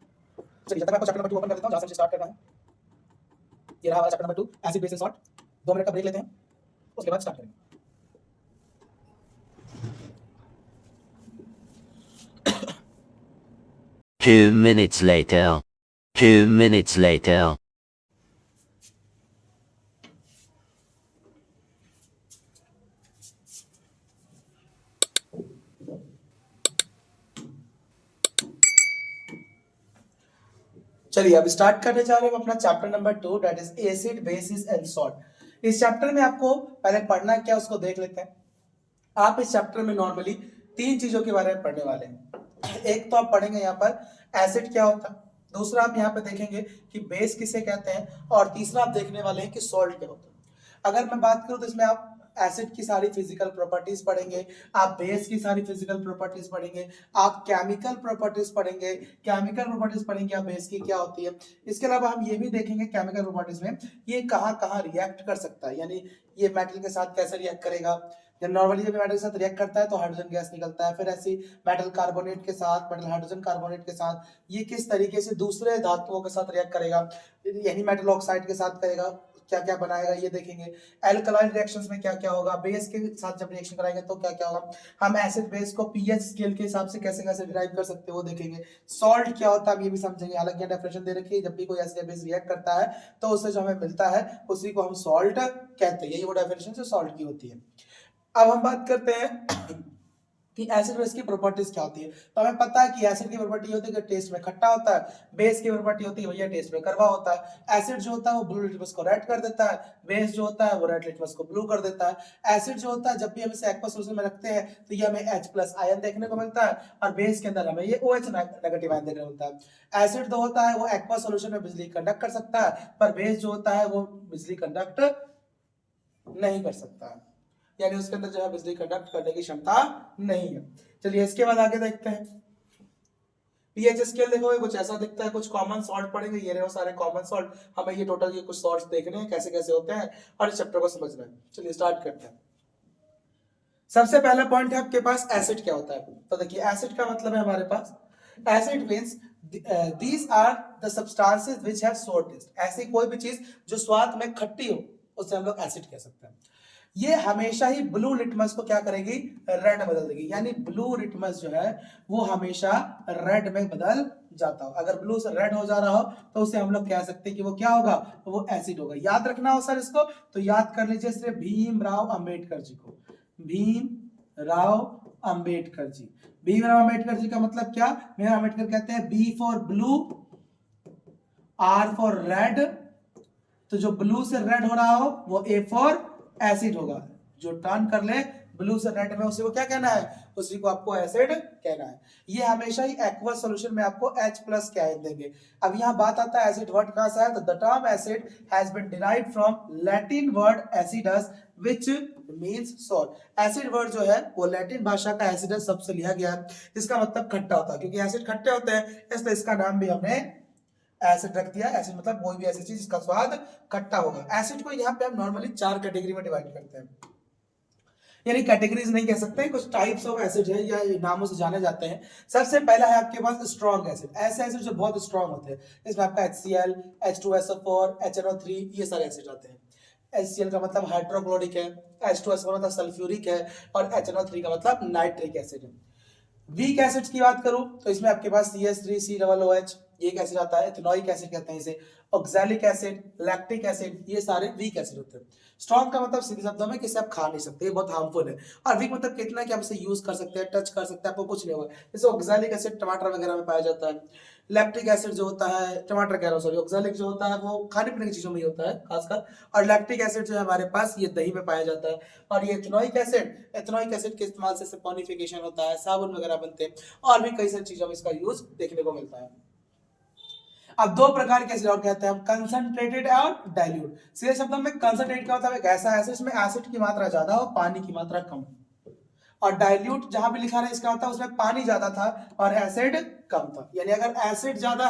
चलिए जब तक मैं आपको चैप्टर नंबर 2 ओपन कर देता हूं, जहां से स्टार्ट करना है। ये रहा हमारा chapter number 2 acid base and salt. 2 minute का ब्रेक लेते हैं, उसके बाद स्टार्ट करेंगे। Two minutes later. 2 minutes later. चलिए अब स्टार्ट करने जा रहे हैं अपना chapter number 2 that is acid basis and salt. इस चैप्टर में आपको पहले पढ़ना क्या उसको देख लेते हैं। आप इस चैप्टर में नॉर्मली 3 चीजों के बारे में पढ़ने वाले हैं। एक तो आप पढ़ेंगे यहाँ पर एसिड क्या होता है, दूसरा आप यहाँ पे देखेंगे कि बेस किसे कहते हैं, और तीसरा आप देखने वाले हैं कि सॉल्ट क्या होता है। अगर मैं बात करूं तो इसमें आप एसिड की सारी फिजिकल प्रॉपर्टीज पढ़ेंगे, आप बेस की सारी फिजिकल प्रॉपर्टीज पढ़ेंगे, आप केमिकल प्रॉपर्टीज पढ़ेंगे, आप बेस की क्या होती है। इसके अलावा हम ये भी देखेंगे केमिकल प्रॉपर्टीज में ये कहाँ कहाँ रिएक्ट कर सकता है, यानी ये मेटल के साथ कैसे रिएक्ट करेगा। जब नॉर्मली जब मेटल के साथ रिएक्ट करता है तो हाइड्रोजन गैस निकलता है, फिर ऐसी मेटल कार्बोनेट के साथ, मेटल हाइड्रोजन कार्बोनेट के साथ ये किस तरीके से दूसरे धातुओं के साथ रिएक्ट करेगा, यानी मेटल ऑक्साइड के साथ करेगा, क्या क्या बनाएगा ये देखेंगे। एल्कलाइन रिएक्शंस में क्या क्या होगा, बेस के साथ जब रिएक्शन कराएंगे तो क्या क्या होगा। हम एसिड बेस को पीएच स्केल के हिसाब से कैसे कैसे डिराइव कर सकते हैं वो देखेंगे। सॉल्ट क्या होता है हम ये भी समझेंगे। हालांकि डेफिनेशन दे रखी है, जब भी कोई एसिड बेस रिएक्ट करता है तो उससे जो हमें मिलता है उसी को हम सॉल्ट कहते हैं, यही वो डेफिनेशन जो सॉल्ट की होती है। अब हम बात करते हैं कि एसिड बेस की प्रॉपर्टीज क्या होती है। तो हमें पता है कि एसिड की प्रॉपर्टी होती है कि टेस्ट में खट्टा होता है, बेस की प्रॉपर्टी होती है भैया टेस्ट में कड़वा होता है। एसिड जो होता है वो ब्लू लिटमस को रेड कर देता है, बेस जो होता है वो रेड लिटमस को ब्लू कर देता है। एसिड जो होता है जब भी हम इसे एक्वस सॉल्यूशन में रखते हैं तो ये हमें H+ आयन देखने को मिलता है, और बेस के अंदर हमें ये OH नेगेटिव आयन देखने को मिलता है। एसिड जो होता है वो एक्वस सॉल्यूशन में बिजली कंडक्ट कर सकता है, पर बेस जो होता है वो बिजली कंडक्ट नहीं कर सकता है, यानी उसके अंदर जो है बिजली कंडक्ट करने की क्षमता नहीं है। चलिए इसके बाद आगे देखते हैं। पीएच स्केल देखोगे कुछ ऐसा दिखता है, कुछ कॉमन सॉल्ट पढ़ेंगे, ये रहे सारे कॉमन सॉल्ट। हमें ये टोटल ये कुछ सॉल्ट्स देखने हैं कैसे कैसे होते हैं और इस चैप्टर को समझना है। चलिए स्टार्ट करते हैं। सबसे पहला पॉइंट है आपके पास एसिड क्या होता है। तो देखिए एसिड का मतलब है हमारे पास acid means these are the substances which have sour taste। ऐसी कोई भी चीज जो स्वाद में खट्टी हो उसे हम लोग एसिड कह सकते हैं। ये हमेशा ही ब्लू लिटमस को क्या करेगी, रेड बदल देगी, यानी ब्लू लिटमस जो है वो हमेशा रेड में बदल जाता हो। अगर ब्लू से रेड हो जा रहा हो तो उसे हम लोग कह सकते हैं कि वो क्या होगा, वो एसिड होगा। याद रखना हो सर इसको, तो याद कर लीजिए सिर्फ भीमराव अंबेडकर जी को। भीमराव अंबेडकर जी, भीमराव अंबेडकर जी का मतलब क्या, भीमराव अंबेडकर कहते हैं B for blue, R for red. तो जो ब्लू से रेड हो रहा हो वो ए फॉर एसिड होगा। जो टर्न कर ले ब्लू से रेड में उसी को क्या कहना है, उसी को आपको एसिड कहना है। ये हमेशा ही एक्वस सॉल्यूशन में आपको H+ के आयन देंगे। अब यहाँ बात आता है एसिड वर्ड कहां से है, तो the term acid has been derived from Latin word acidus which means salt. Acid word जो है वो लैटिन भाषा का एसिडस शब्द से लिया गया है, जिसका मतलब खट्टा होता है। क्योंकि एसिड खट्टे होते हैं इसलिए इसका नाम भी हमने एसिड रख दिया। एसिड मतलब कोई भी ऐसी चीज जिसका स्वाद खट्टा होगा। एसिड को यहाँ पे हम नॉर्मली 4 कैटेगरी में डिवाइड करते हैं, यानी कैटेगरीज नहीं कह सकते, कुछ टाइप्स ऑफ एसिड है या नामों से जाने जाते हैं। सबसे पहला है आपके पास स्ट्रॉन्ग एसिड। ऐसे एसिड जो बहुत स्ट्रॉन्ग होते हैं, इसमें आपका HCl, H2SO4, HNO3 ये सारे एसिड आते हैं। HCl का मतलब हाइड्रोक्लोरिक है, H2SO4 का मतलब सल्फ्यूरिक है, और HNO3 का मतलब नाइट्रिक एसिड है। वीक एसिड्स की बात करूं तो इसमें आपके पास CH3COOH ये एक एसिड आता है, इथेनोइक एसिड कहते हैं इसे, ऑक्सैलिक एसिड, लैक्टिक एसिड, ये सारे वीक एसिड होते हैं। स्ट्रॉन्ग का मतलब सीधे शब्दों में कि इसे आप खा नहीं सकते, ये बहुत हार्मफुल है। और वीक मतलब कितना कि आप इसे यूज कर सकते हैं, टच कर सकते हैं, आपको कुछ नहीं होगा। जैसे ऑक्सैलिक एसिड टमाटर वगैरह में पाया जाता है। लैक्टिक एसिड जो होता है, टमाटर कह रहा हूं सॉरी, ऑक्सैलिक जो होता है वो खाने पीने की चीजों में ही होता है खासकर। और लैक्टिक एसिड जो है हमारे पास ये दही में पाया जाता है। और ये इथेनोइक एसिड के इस्तेमाल से सैपोनिफिकेशन होता है, साबुन वगैरह बनते हैं, और भी कई सारी चीजों में इसका यूज देखने को मिलता है। अब 2 प्रकार के एसिड और कहते हैं हम, कंसंट्रेटेड और डाइल्यूट। सीधे शब्दों में कंसंट्रेट का मतलब एक ऐसा एसिड जिसमें एसिड की मात्रा ज्यादा हो, पानी की मात्रा कम। और डाइल्यूट जहां भी लिखा रहा है इसका होता है उसमें पानी ज्यादा था और एसिड कम था। यानी अगर एसिड ज्यादा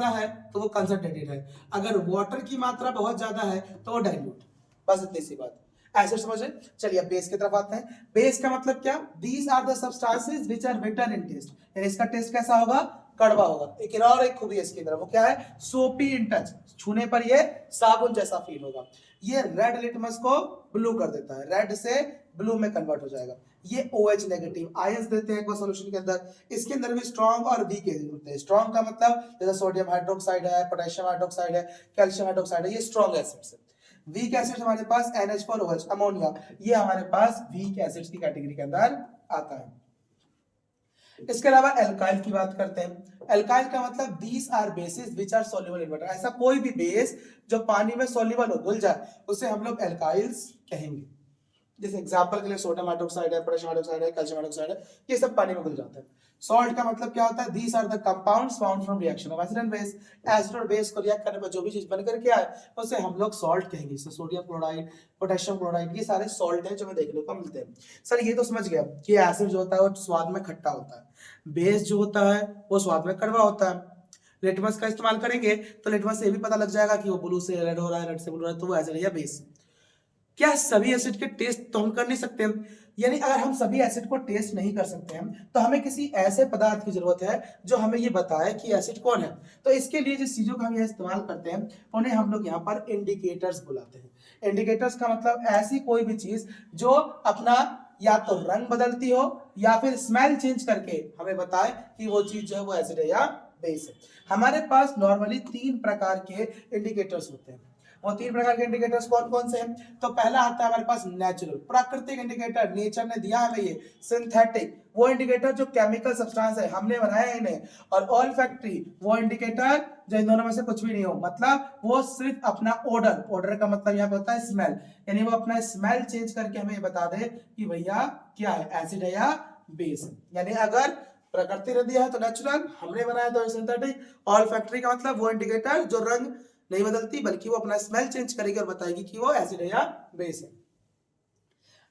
है तो वो कंसंट्रेटेड है, अगर वाटर की मात्रा बहुत ज्यादा है तो वो डाइल्यूट। बस इतनी सी बात। एसिड समझे। चलिए अब बेस की तरफ आते हैं। बेस का मतलब क्या, these are the substances which are bitter in taste, यानी इसका टेस्ट कैसा होगा, कड़वा होगा। एक और एक खूबी है इसके अंदर, वो क्या है, सोपी इन टच, छूने पर ये साबुन जैसा फील होगा। ये रेड लिटमस को ब्लू कर देता है, रेड से ब्लू में कन्वर्ट हो जाएगा। ये OH नेगेटिव आयंस देते हैं सॉल्यूशन के अंदर। इसके अंदर भी स्ट्रॉन्ग और वीक एसिड होते हैं। स्ट्रॉन्ग का मतलब जैसे सोडियम हाइड्रोक्साइड है, पोटेशियम हाइड्रोक्साइड है, कैल्शियम हाइड्रोक्साइड है, ये स्ट्रॉन्ग एसिड्स है। वीक एसिड हमारे पास NH4OH अमोनिया, ये हमारे पास वीक एसिड्स की कैटेगरी के अंदर आता है। इसके अलावा एल्काइल की बात करते हैं। एल्काइल का मतलब these are bases which are soluble in water. ऐसा कोई भी बेस जो पानी में सॉल्युबल हो, घुल जाए, उसे हम लोग एल्काइल्स कहेंगे। जैसे एग्जांपल के लिए सोडियम हाइड्रोक्साइड है, पोटेशियम हाइड्रोक्साइड है, कैल्शियम हाइड्रोक्साइड है, ये सब पानी में घुल जाता है। सॉल्ट का मतलब क्या होता है? These are the compounds found from reaction of acid and base. Acid और बेस को रिएक्ट करने पर जो भी चीज बनकर के आए उसे हम लोग सॉल्ट कहेंगे। जैसे सोडियम क्लोराइड, पोटेशियम क्लोराइड, ये सारे सॉल्ट हैं जो हमें देखने को मिलते हैं। सर ये तो समझ गया कि एसिड जो होता है वो स्वाद में खट्टा होता है, बेस जो होता है वो स्वाद में कड़वा होता है। लिटमस का इस्तेमाल करेंगे तो लिटमस से ये भी पता लग जाएगा कि वो ब्लू से रेड हो रहा है, रेड से ब्लू हो रहा है, तो वो एसिड है या बेस। क्या सभी एसिड के टेस्ट तो हम कर नहीं सकते हैं? यानी अगर हम सभी एसिड को टेस्ट नहीं कर सकते हैं तो हमें किसी ऐसे पदार्थ की जरूरत है जो हमें ये बताए कि एसिड कौन है। तो इसके लिए जिस चीजों का हम यहाँ इस्तेमाल करते हैं उन्हें हम लोग यहाँ पर इंडिकेटर्स बुलाते हैं। इंडिकेटर्स का मतलब ऐसी कोई भी चीज जो अपना या तो रंग बदलती हो या फिर स्मेल चेंज करके हमें बताए कि वो चीज जो है वो एसिड है या बेस है। हमारे पास नॉर्मली 3 प्रकार के इंडिकेटर्स होते हैं। वो 3 प्रकार के इंडिकेटर्स कौन कौन से हैं? तो पहला आता है हमारे पास नेचुरल, प्राकृतिक इंडिकेटर, नेचर ने दिया हमें ये। सिंथेटिक, वो इंडिकेटर जो केमिकल सब्सटेंस है, हमने बनाया इन्हें। और ऑल्फैक्टरी, वो इंडिकेटर जो इन दोनों में से कुछ भी नहीं हो, मतलब वो सिर्फ अपना ओडर, ओडर का मतलब यहाँ पे होता है स्मेल, यानी वो अपना स्मेल चेंज करके हमें बता दे कि भैया क्या है, एसिड है या बेस है। यानी अगर प्रकृति ने दिया है तो नेचुरल, हमने बनाया तो सिंथेटिक। ऑल्फैक्टरी का मतलब वो इंडिकेटर जो रंग नहीं बदलती बल्कि वो अपना स्मेल चेंज करेगी और बताएगी कि वो एसिड है या बेस है।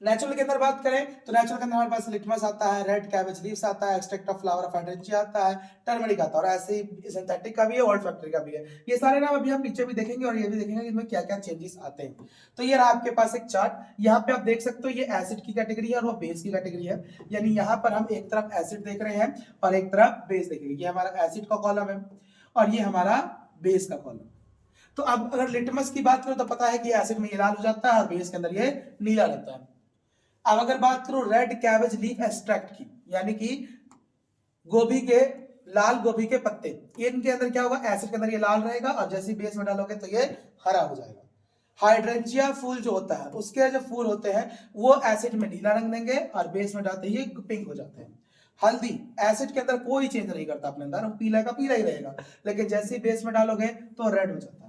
नेचुरल के अंदर बात करें तो नेचुरल के अंदर हमारे पास लिटमस आता है, रेड कैबेज लीव्स आता है, extract of flower of hydrangea आता है, टर्मरिक आता है, और ऐसे ही सिंथेटिक का भी है, ऑल्फैक्टरी का भी है। ये सारे नाम अभी हम पीछे भी देखेंगे और ये भी देखेंगे कि इनमें क्या क्या चेंजेस आते हैं। तो ये रहा आपके पास एक चार्ट, यहाँ पे आप देख सकते हो ये एसिड की कैटेगरी है और वो बेस की कैटेगरी है। यानी यहाँ पर हम एक तरफ एसिड देख रहे हैं और एक तरफ बेस देख रहे हैं। ये हमारा एसिड का कॉलम है और ये हमारा बेस का कॉलम। तो अब अगर लिटमस की बात करो तो पता है कि एसिड में ये लाल हो जाता है और बेस के अंदर ये नीला रहता है। अब अगर बात करो रेड कैबेज लीफ एक्सट्रैक्ट की, यानी कि गोभी के, लाल गोभी के पत्ते, इनके अंदर क्या होगा, एसिड के अंदर ये लाल रहेगा और जैसे बेस में डालोगे तो ये हरा हो जाएगा। हाइड्रेंजिया फूल जो होता है उसके जो फूल होते हैं वो एसिड में नीला रंग देंगे और बेस में डालते ही पिंक हो जाते हैं। हल्दी एसिड के अंदर कोई चेंज नहीं करता अपने अंदर, पीला का पीला ही रहेगा, लेकिन जैसे ही बेस में डालोगे तो रेड हो जाता है।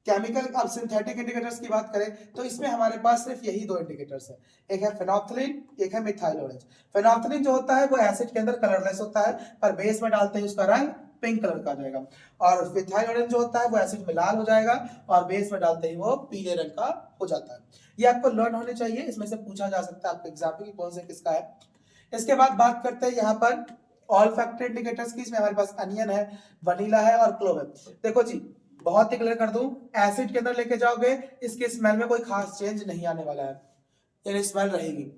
केमिकल, अब सिंथेटिक इंडिकेटर्स की बात करें तो इसमें हमारे पास सिर्फ यही 2 इंडिकेटर्स है, एक है फेनोल्फथालीन, एक है मिथाइल ऑरेंज। फेनोल्फथालीन जो होता है वो एसिड के अंदर कलरलेस होता है पर बेस में डालते ही उसका रंग पिंक कलर का आ जाएगा, और मिथाइल ऑरेंज जो होता है वो एसिड में लाल हो जाएगा और बेस में डालते ही वो पीले रंग का हो जाता है। ये आपको लर्न होने चाहिए, इसमें से पूछा जा सकता है आपके एग्जाम में कि कौन से किसका है। इसके बाद बात करते हैं यहाँ पर ऑल फैक्टर इंडिकेटर्स की। इसमें हमारे पास अनियन है, वनीला है और क्लोव है। देखो जी, बहुत ही क्लियर कर दूं, एसिड के अंदर लेके जाओगे इसके स्मेल में कोई खास चेंज नहीं आने वाला है, यानी स्मेल रहेगी।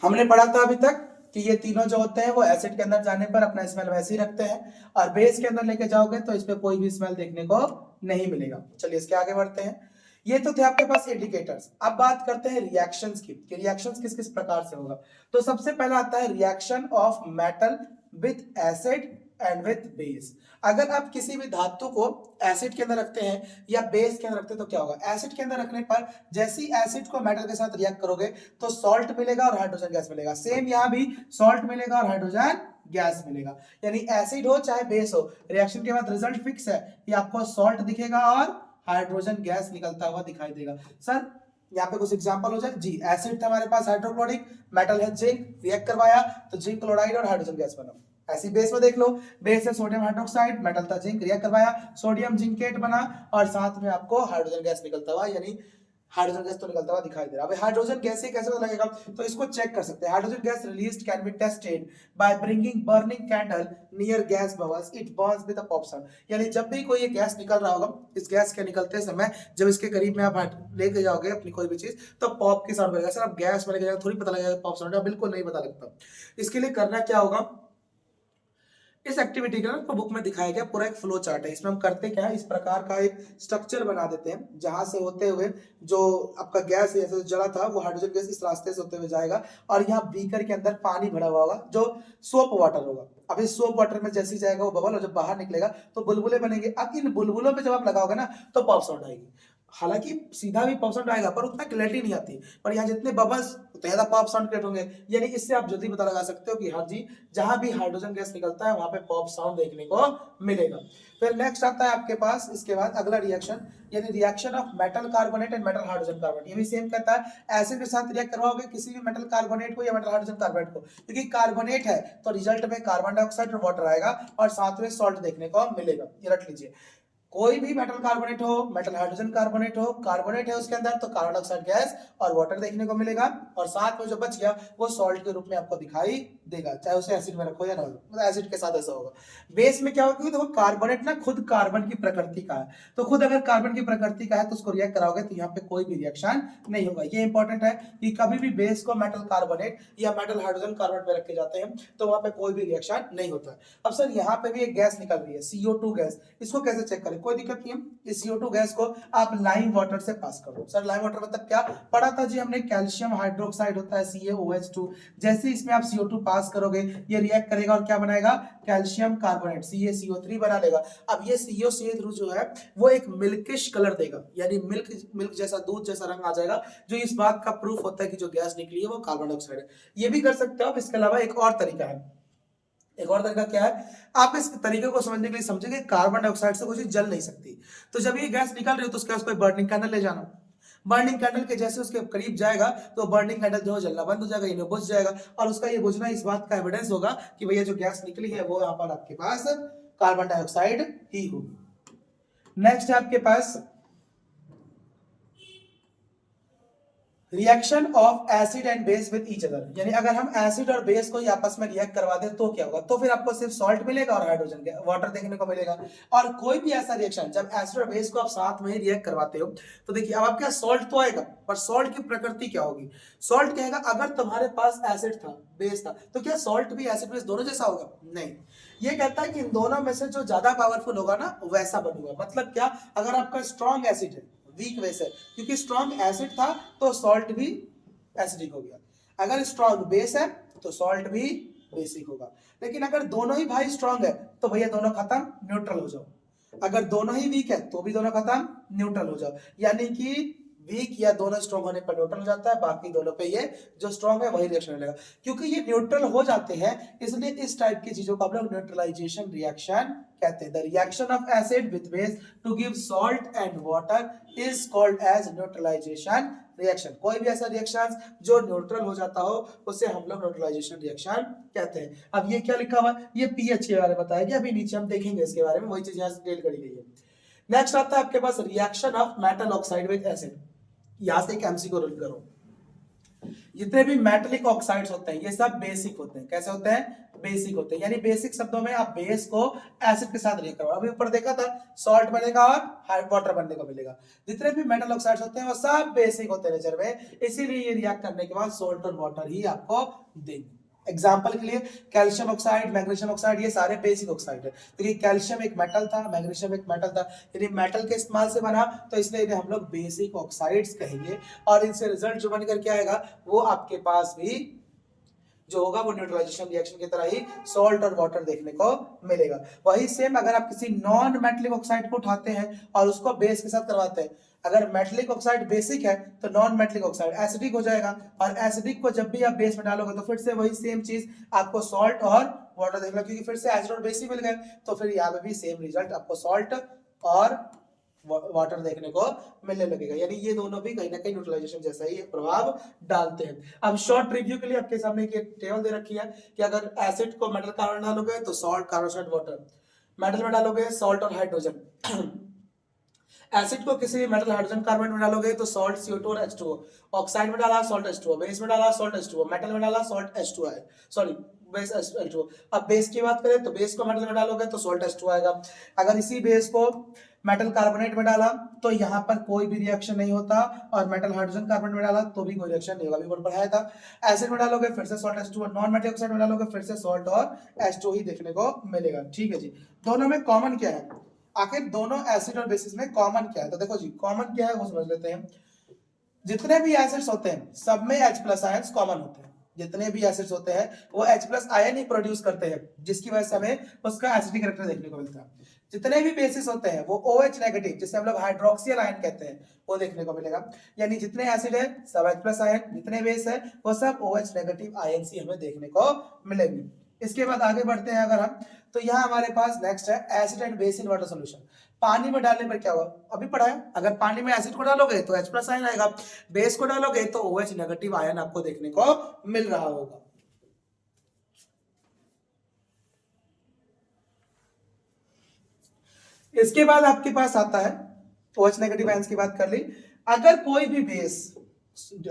हमने पढ़ा था अभी तक कि ये तीनों जो होते हैं वो एसिड के अंदर जाने पर अपना स्मेल वैसे ही रखते हैं और बेस के अंदर लेके जाओगे तो इस पे कोई भी स्मेल देखने को नहीं मिलेगा। चलिए इसके आगे बढ़ते हैं। ये तो थे आपके पास इंडिकेटर्स। अब बात करते हैं रिएक्शंस की कि रिएक्शंस किस किस प्रकार से होगा। तो सबसे पहला आता है reaction of metal with acid and with base. अगर आप किसी भी धातु को एसिड के अंदर रखते हैं या बेस के अंदर रखते हैं तो क्या होगा, एसिड के अंदर रखने पर जैसे ही एसिड को मेटल के साथ रिएक्ट करोगे तो सॉल्ट मिलेगा और हाइड्रोजन गैस मिलेगा। सेम यहाँ भी सॉल्ट मिलेगा और हाइड्रोजन गैस मिलेगा। यानी एसिड हो चाहे बेस हो, रिएक्शन के बाद रिजल्ट फिक्स है कि आपको सॉल्ट दिखेगा और हाइड्रोजन गैस निकलता हुआ दिखाई देगा। सर यहाँ पे कुछ एग्जांपल हो जाए जी, एसिड था हमारे पास हाइड्रोक्लोरिक, मेटल है जिंक, रिएक्ट करवाया तो जिंक क्लोराइड और हाइड्रोजन गैस बना। ऐसी बेस में देख लो, बेस है सोडियम हाइड्रोक्साइड, मेटल था जिंक, रिएक्ट करवाया सोडियम जिंकेट बना और साथ में आपको हाइड्रोजन गैस निकलता हुआ, यानी हाइड्रोजन गैस तो निकलता हुआ दिखाई दे रहा है। हाइड्रोजन गैस से कैसे पता लगेगा, तो इसको चेक कर सकते हैं। Hydrogen gas released can be tested by bringing burning candle near gas bubbles, it Burns with a pop sound. यानी जब भी कोई ये गैस निकल रहा होगा, इस गैस के निकलते समय जब इसके करीब में आप लेके जाओगे अपनी कोई भी चीज तो पॉप की साउंड बजेगा। सर आप गैस में लेके जाओगे थोड़ी पता लगेगा पॉप साउंड, बिल्कुल नहीं पता लगता। इसके लिए करना क्या होगा, इस एक्टिविटी का आपको बुक में दिखाया गया पूरा एक फ्लो चार्ट है। इसमें हम करते क्या है, इस प्रकार का एक स्ट्रक्चर बना देते हैं जहां से होते हुए जो आपका गैस जैसे जला था वो हाइड्रोजन गैस इस रास्ते से होते हुए जाएगा और यहाँ बीकर के अंदर पानी भरा हुआ होगा जो सोप वाटर होगा। अब इस सोप वाटर में जैसे ही जाएगा वो बबल और जब बाहर निकलेगा तो बुलबुले बनेंगे। अब इन बुलबुलों पे जब आप लगाओगे ना तो पॉप साउंड आएगी। हालांकि सीधा भी पॉप साउंड आएगा पर उतना क्लैरिटी नहीं आती, पर यहाँ जितने बबल्स उतने ज्यादा पॉप साउंड क्रिएट होंगे। यानी इससे आप जल्दी पता लगा सकते हो कि हाँ जी, जहां भी हाइड्रोजन गैस निकलता है वहां पे पॉप साउंड देखने को मिलेगा। फिर नेक्स्ट आता है आपके पास इसके बाद अगला रिएक्शन, यानी reaction of metal carbonate and metal hydrogen carbonate. ये भी सेम कहता है एसिड के साथ रिएक्ट करवाओगे किसी भी मेटल कार्बोनेट को या मेटल हाइड्रोजन कार्बोनेट को, क्योंकि कार्बोनेट है तो रिजल्ट में कार्बन डाइऑक्साइड और वाटर आएगा और साथ में सॉल्ट देखने को मिलेगा। ये रख लीजिए, कोई भी मेटल कार्बोनेट हो, मेटल हाइड्रोजन कार्बोनेट हो, कार्बोनेट है उसके अंदर तो कार्बन डाइऑक्साइड गैस और वाटर देखने को मिलेगा और साथ में जो बच गया वो सॉल्ट के रूप में आपको दिखाई देगा, चाहे उसे एसिड में रखो या ना, मतलब एसिड के साथ ऐसा होगा। बेस में क्या होगा, देखो कार्बोनेट ना खुद कार्बन की प्रकृति का है, तो खुद अगर कार्बन की प्रकृति का है तो उसको रिएक्ट कराओगे तो यहाँ पे कोई भी रिएक्शन नहीं होगा। ये इंपॉर्टेंट है कि कभी भी बेस को मेटल कार्बोनेट या मेटल हाइड्रोजन कार्बोनेट में रखे जाते हैं तो वहां पे कोई भी रिएक्शन नहीं होता। अब सर यहाँ पे भी एक गैस निकल रही है CO2 गैस, इसको कैसे चेक करें, कोई दिक्कत नहीं है। इस CO2 गैस को आप लाइम वाटर से पास कर दो। सर लाइम वाटर मतलब क्या पढ़ा था जी हमने, कैल्शियम हाइड्रोक्साइड होता है CaOH2, जैसे इसमें आप CO2 पास करोगे ये रिएक्ट करेगा और क्या बनाएगा, कैल्शियम कार्बोनेट CaCO3 बना लेगा। अब ये CaCO3 जो है वो एक मिल्किश कलर देगा, यानी मिल्क जैसा, दूध जैसा रंग आ जाएगा, जो इस बात का प्रूफ होता है कि जो गैस निकली है वो कार्बन डाइऑक्साइड है। ये भी कर सकते हो आप। इसके अलावा एक और तरीका है, एक और तरीका क्या है, आप इस तरीके को समझने के लिए समझेंगे कार्बन डाइऑक्साइड से कोई चीज जल नहीं सकती, तो जब ये गैस निकल रही हो तो उसके पास कोई बर्निंग कैंडल ले जाना, बर्निंग कैंडल के जैसे उसके करीब जाएगा तो बर्निंग कैंडल जो है जलना बंद हो जाएगा, ये बुझ जाएगा और उसका ये बुझना इस बात का एविडेंस होगा कि भैया जो गैस निकली है वो यहाँ पर आपके पास कार्बन डाइऑक्साइड ही होगी। नेक्स्ट है आपके पास reaction of acid and base with each other, यानी अगर हम एसिड और बेस को आपस में रिएक्ट करवा दें तो क्या होगा, तो फिर आपको सिर्फ सॉल्ट मिलेगा और हाइड्रोजन वाटर देखने को मिलेगा। और कोई भी ऐसा रिएक्शन जब एसिड और बेस को आप साथ में ही रिएक्ट करवाते हो तो देखिए अब आपके सॉल्ट तो आएगा, पर सॉल्ट की प्रकृति क्या होगी, सॉल्ट कहेगा अगर तुम्हारे पास एसिड था बेस था तो क्या सॉल्ट भी एसिड बेस दोनों जैसा होगा, नहीं। ये कहता है कि इन दोनों में से जो ज्यादा पावरफुल होगा ना वैसा बनूंगा। मतलब क्या, अगर आपका स्ट्रॉन्ग एसिड है वीक बेस है, क्योंकि स्ट्रॉन्ग एसिड था तो सॉल्ट भी एसिडिक हो गया, अगर स्ट्रॉन्ग बेस है तो सॉल्ट भी बेसिक होगा। लेकिन अगर दोनों ही भाई स्ट्रॉन्ग है तो भैया दोनों खत्म, न्यूट्रल हो जाओ। अगर दोनों ही वीक है तो भी दोनों खत्म, न्यूट्रल हो जाओ। यानी कि वीक या दोनों स्ट्रॉन्ग होने पर न्यूट्रल हो जाता है, बाकी दोनों पे ये जो स्ट्रॉन्ग है वही रिएक्शन मिलेगा। क्योंकि ये न्यूट्रल हो जाते हैं इसलिए इस टाइप की चीजों को हम लोग न्यूट्रलाइजेशन रिएक्शन कहते हैं। The reaction of acid with base to give salt and water is called as neutralisation reaction. कोई भी ऐसा रिएक्शन जो न्यूट्रल हो जाता हो उसे हम लोग न्यूट्रलाइजेशन रिएक्शन कहते हैं। अब ये क्या लिखा हुआ है, ये पीएच के बारे में बताया गया, अभी नीचे हम देखेंगे इसके बारे में, वही चीज यहाँ से डिटेल करी गई है। नेक्स्ट आता है आपके पास reaction of metal oxide with acid. यहां से एक एमसीक्यू रोल करो, जितने भी मेटलिक ऑक्साइड्स होते हैं ये सब बेसिक होते हैं। कैसे होते हैं, बेसिक होते हैं। यानी बेसिक शब्दों में आप बेस को एसिड के साथ रिएक्ट करो, अभी ऊपर देखा था सॉल्ट बनेगा और वाटर बनने को मिलेगा। जितने भी मेटल ऑक्साइड्स होते हैं वो सब बेसिक होते हैं नेचर में, इसीलिए ये रिएक्ट करने के बाद सॉल्ट और वाटर ही आपको देंगे। एग्जाम्पल के लिए कैल्शियम ऑक्साइड, मैग्नीशियम ऑक्साइड, ये सारे बेसिक ऑक्साइड है। देखिए कैल्शियम एक मेटल था, मैग्नीशियम एक मेटल था, यदि मेटल के इस्तेमाल से बना तो इसलिए इन्हें हम लोग बेसिक ऑक्साइड्स कहेंगे। और इनसे रिजल्ट जो बन करके आएगा वो आपके पास भी जो होगा वो न्यूट्रलाइजेशन रिएक्शन की तरह ही सॉल्ट और वाटर देखने को मिलेगा। वही सेम अगर आप किसी नॉन मेटलिक ऑक्साइड को उठाते हैं और उसको बेस के साथ करवाते हैं, अगर मेटलिक ऑक्साइड बेसिक है तो नॉन मेटलिक ऑक्साइड एसिडिक हो जाएगा, और एसिडिक को जब भी आप बेस में डालोगे तो फिर से वही सेम चीज आपको सॉल्ट और वाटर देखना, क्योंकि फिर से एसिड और बेस ही मिल गए तो फिर यहाँ पे भी सेम रिजल्ट आपको सॉल्ट और वाटर देखने को मिलने लगेगा। यानी ये दोनों भी कहीं ना कहीं न्यूट्रलाइजेशन जैसा ही प्रभाव डालते हैं। अब शॉर्ट रिव्यू के लिए आपके सामने एक टेबल दे रखी है कि अगर एसिड को मेटल कार्बन डालोगे तो सॉल्ट, कार्बन, वाटर, मेटल में डालोगे सॉल्ट और हाइड्रोजन, एसिड को किसी मेटल हाइड्रोजन कार्बन में डालोगे तो सॉल्ट CO2 और H2O, ऑक्साइड में डाला सॉल्ट H2O, बेस में डाला सॉल्ट H2O, मेटल में डाला सॉल्ट H2O है, सॉरी बेस H2O। अब बेस की बात करें तो बेस को मेटल में डालोगे तो सोल्ट H2 आएगा। अगर इसी बेस को मेटल कार्बोनेट में डाला तो यहाँ पर कोई भी रिएक्शन नहीं होता, और मेटल हाइड्रोजन कार्बोनेट में डाला तो भी कोई रिएक्शन नहीं होगा, अभी बोर्ड पढ़ाया था। एसिड में डालोगे फिर से salt H2O, non metal oxide में डालोगे फिर से सोल्ट और H2O ही देखने को मिलेगा। ठीक है जी, दोनों में कॉमन क्या है, आखिर दोनों एसिड और बेसिस में कॉमन क्या है, तो देखो जी कॉमन क्या है वो समझ लेते हैं। जितने भी एसिड्स होते हैं सब में H+ आयंस कॉमन होते हैं। जितने भी एसिड्स होते हैं वो H+ आयन ही प्रोड्यूस करते हैं, जिसकी वजह से हमें उसका एसिडिक कैरेक्टर देखने को मिलता है। जितने भी बेसिस होते हैं वो OH नेगेटिव, जिसे हम लोग हाइड्रोक्सियल आयन कहते हैं, वो देखने को मिलेगा। यानी जितने एसिड है सब H+ आयन, जितने बेस है वो सब OH नेगेटिव आयन ही हमें देखने को मिलेंगे। इसके बाद आगे बढ़ते हैं अगर हम, तो यहाँ हमारे पास नेक्स्ट है acid and base in water solution. पानी में डालने पर क्या होगा, अभी पढ़ा है, अगर पानी में एसिड को डालोगे तो H+ आयन आएगा, बेस को डालोगे तो OH नेगेटिव आयन आपको देखने को मिल रहा होगा। इसके बाद आपके पास आता है OH नेगेटिव आयंस की बात कर ली। अगर कोई भी बेस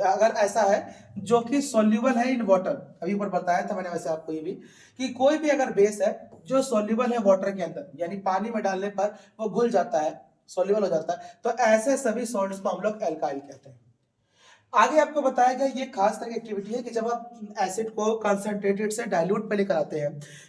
अगर ऐसा है जो कि सॉल्युबल है इन वाटर, अभी ऊपर बताया था मैंने वैसे आपको ये भी, कि कोई भी अगर बेस है जो सॉल्युबल है वाटर के अंदर, यानी पानी में डालने पर वो घुल जाता है, सॉल्युबल हो जाता है, तो ऐसे सभी सॉल्ट्स को हम लोग एल्काइल कहते हैं। आगे आपको बताया गया ये खास तरह की एक्टिविटी है कि जब आप एसिड को कंसंट्रेटेड से डाइल्यूट पे लेकर आते हैं,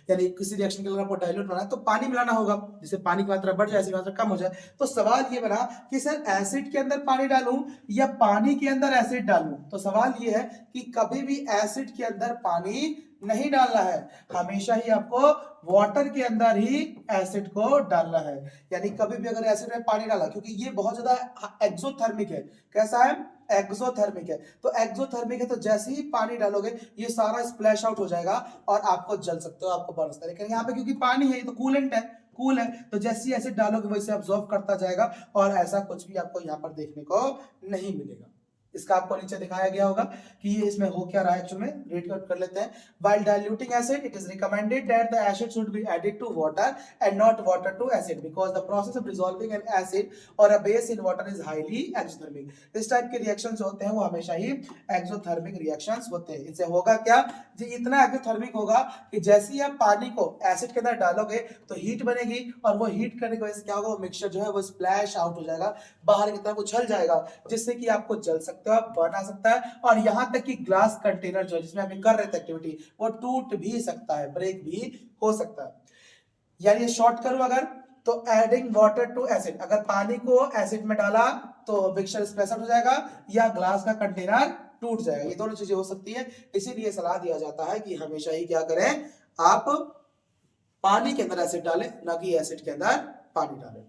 यानी किसी रिएक्शन के लिए आपको डाइल्यूट बनाना है तो पानी मिलाना होगा, जिससे पानी की मात्रा बढ़ जाए, एसिड की मात्रा कम हो जाए। तो सवाल ये बना कि सर एसिड के अंदर पानी डालूं या पानी के अंदर एसिड डालूं, तो सवाल ये है कि कभी भी एसिड के अंदर पानी नहीं डालना है, हमेशा ही आपको वाटर के अंदर ही एसिड को डालना है। यानी कभी भी अगर एसिड में पानी डाला, क्योंकि ये बहुत ज्यादा एक्सोथर्मिक है, कैसा है, एक्सोथर्मिक है, तो एक्सोथर्मिक है तो जैसे ही पानी डालोगे ये सारा स्प्लैश आउट हो जाएगा और आपको जल सकते हो, आपको बर्न सकते हो। लेकिन यहाँ पे क्योंकि पानी है, ये तो कूलेंट है, कूल है, तो जैसे ही एसिड डालोगे वैसे अब्सॉर्ब करता जाएगा और ऐसा कुछ भी आपको यहाँ पर देखने को नहीं मिलेगा। इसका आपको नीचे दिखाया गया होगा कि ये इसमें हो क्या रहा है, एक्चुअल में रीड कर लेते हैं। While diluting acid, it is recommended that the acid should be added to water and not water to acid because the process of dissolving an acid or a base in water is highly exothermic. इस type के reactions होते हैं वो हमेशा ही exothermic reactions होते हैं। इनसे होगा क्या जी, इतना एक्सोथर्मिक होगा कि जैसे ही आप पानी को एसिड के अंदर डालोगे तो हीट बनेगी और वो हीट करने की वजह से क्या होगा, वो मिक्सचर जो है वो स्प्लैश आउट हो जाएगा, बाहर की तरफ उछल जाएगा, जिससे कि आपको जल सकते हो, बना सकता है, और यहां तक कि ग्लास कंटेनर जो जिसमें हम कर रहे थे एक्टिविटी वो टूट भी सकता है, ब्रेक भी हो सकता है। यानी शॉर्ट करूं अगर, तो एडिंग वाटर टू एसिड, अगर पानी को एसिड में डाला तो मिक्सचर स्प्लैश आउट हो जाएगा या ग्लास का कंटेनर टूट जाएगा, ये दोनों चीजें हो सकती है। इसीलिए सलाह दिया जाता है कि हमेशा ही क्या करें, आप पानी के अंदर एसिड डालें, ना कि एसिड के अंदर पानी डालें।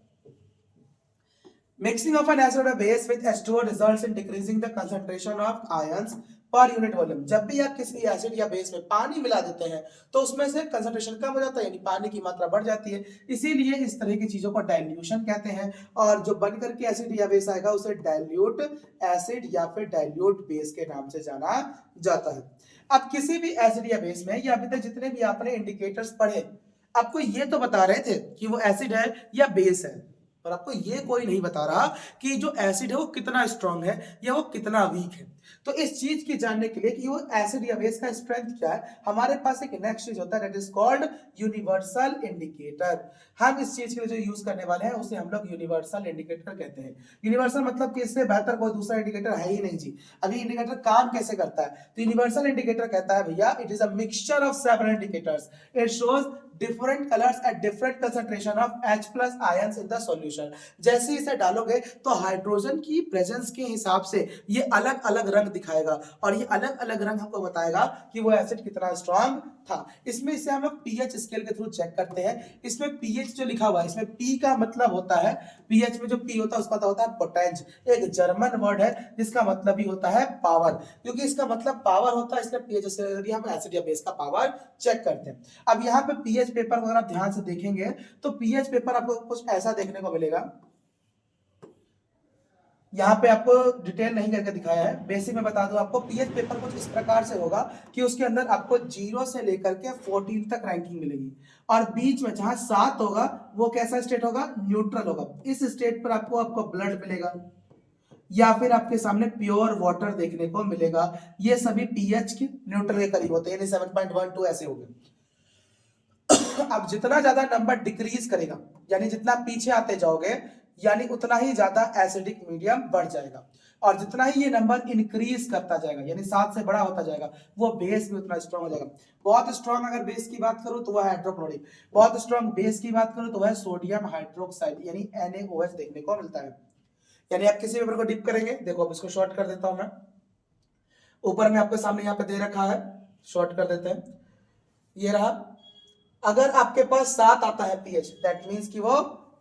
Mixing of an acid or a base with H2O results in decreasing the concentration of ions per unit volume। जब भी आप किसी एसिड या बेस में पानी मिला देते हैं तो उसमें से कंसंट्रेशन कम हो जाता है, यानी पानी की मात्रा बढ़ जाती है, इसीलिए इस तरह की चीजों को डाइल्यूशन कहते हैं। और जो बनकर के एसिड या बेस आएगा उसे डाइल्यूट एसिड या फिर डाइल्यूट बेस के नाम से जाना जाता है। अब किसी भी एसिड या बेस में, या अभी तक जितने भी आपने इंडिकेटर्स पढ़े, आपको ये तो बता रहे थे कि वो एसिड है या बेस है, पर आपको ये कोई नहीं बता रहा कि जो एसिड है वो कितना स्ट्रांग है या वो कितना वीक है। तो इस चीज की जानने के लिए कि वो एसिड या बेस का स्ट्रेंथ क्या है, हमारे पास एक नेक्स्ट चीज होता है that is called universal indicator. हम इस चीज के लिए जो यूज करने वाले हैं उसे हम लोग यूनिवर्सल इंडिकेटर कहते हैं। यूनिवर्सल मतलब कि इससे बेहतर कोई दूसरा इंडिकेटर है ही नहीं जी। अभी इंडिकेटर काम कैसे करता है, तो यूनिवर्सल इंडिकेटर कहता है भैया it is a mixture of several indicators, it shows different colors at different concentration of H+ ions in the solution। जैसे ही इसे डालोगे तो हाइड्रोजन की प्रेजेंस के हिसाब से ये अलग अलग रंग दिखाएगा और ये अलग अलग रंग हमको बताएगा कि वो एसिड कितना स्ट्रांग था। इसमें इसे हम लोग पीएच स्केल के थ्रू चेक करते हैं। इसमें पीएच जो लिखा हुआ है, इसमें पी का मतलब होता है, पीएच में जो पी होता है उसका होता है पोटेंज, एक जर्मन वर्ड है जिसका मतलब भी होता है पावर। क्योंकि इसका मतलब पावर होता है इसलिए पीएच स्केल हम एसिड या बेस का पावर चेक करते हैं। अब यहाँ पे पीएच पेपर अगर आप ध्यान से देखेंगे तो पीएच पेपर आपको कुछ ऐसा देखने को मिलेगा। यहाँ पे आपको डिटेल नहीं करके दिखाया है, बेसिक में बता दूं आपको, पीएच पेपर कुछ इस प्रकार से होगा कि उसके अंदर आपको 0 से लेकर के 14 तक रैंकिंग मिलेगी और बीच में जहां 7 होगा वो कैसा स्टेट होगा, न्यूट्रल होगा। इस स्टेट पर आपको ब्लड मिलेगा, या फिर आपके सामने प्योर वाटर देखने को मिलेगा। ये सभी पीएच के न्यूट्रल के करीब होते हैं, यानी 7.12 ऐसे हो गए। अब जितना ज्यादा नंबर डिक्रीज करेगा, यानी जितना पीछे आते जाओगे, यानी उतना ही ज्यादा एसिडिक मीडियम बढ़ जाएगा, और जितना ही ये नंबर इंक्रीज करता जाएगा, यानी 7 से बड़ा होता जाएगा, वो बेस भी उतना स्ट्रॉन्ग हो जाएगा। बहुत स्ट्रॉन्ग अगर बेस की बात करूं तो वह हाइड्रोक्लोरिक, बहुत स्ट्रॉन्ग बेस की बात करूं तो वह सोडियम हाइड्रोक्साइड यानी NaOH देखने को मिलता है। यानी आप किसी पेपर को डिप करेंगे, देखो अब इसको शॉर्ट कर देता हूं मैं, ऊपर में आपके सामने यहाँ पे दे रखा है, शॉर्ट कर देते हैं, ये रहा। अगर आपके पास 7 आता है पीएच, दैट मींस कि वो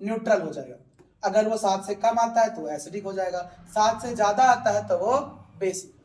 न्यूट्रल हो जाएगा। अगर वो 7 से कम आता है तो एसिडिक हो जाएगा, 7 से ज्यादा आता है तो वो बेसिक।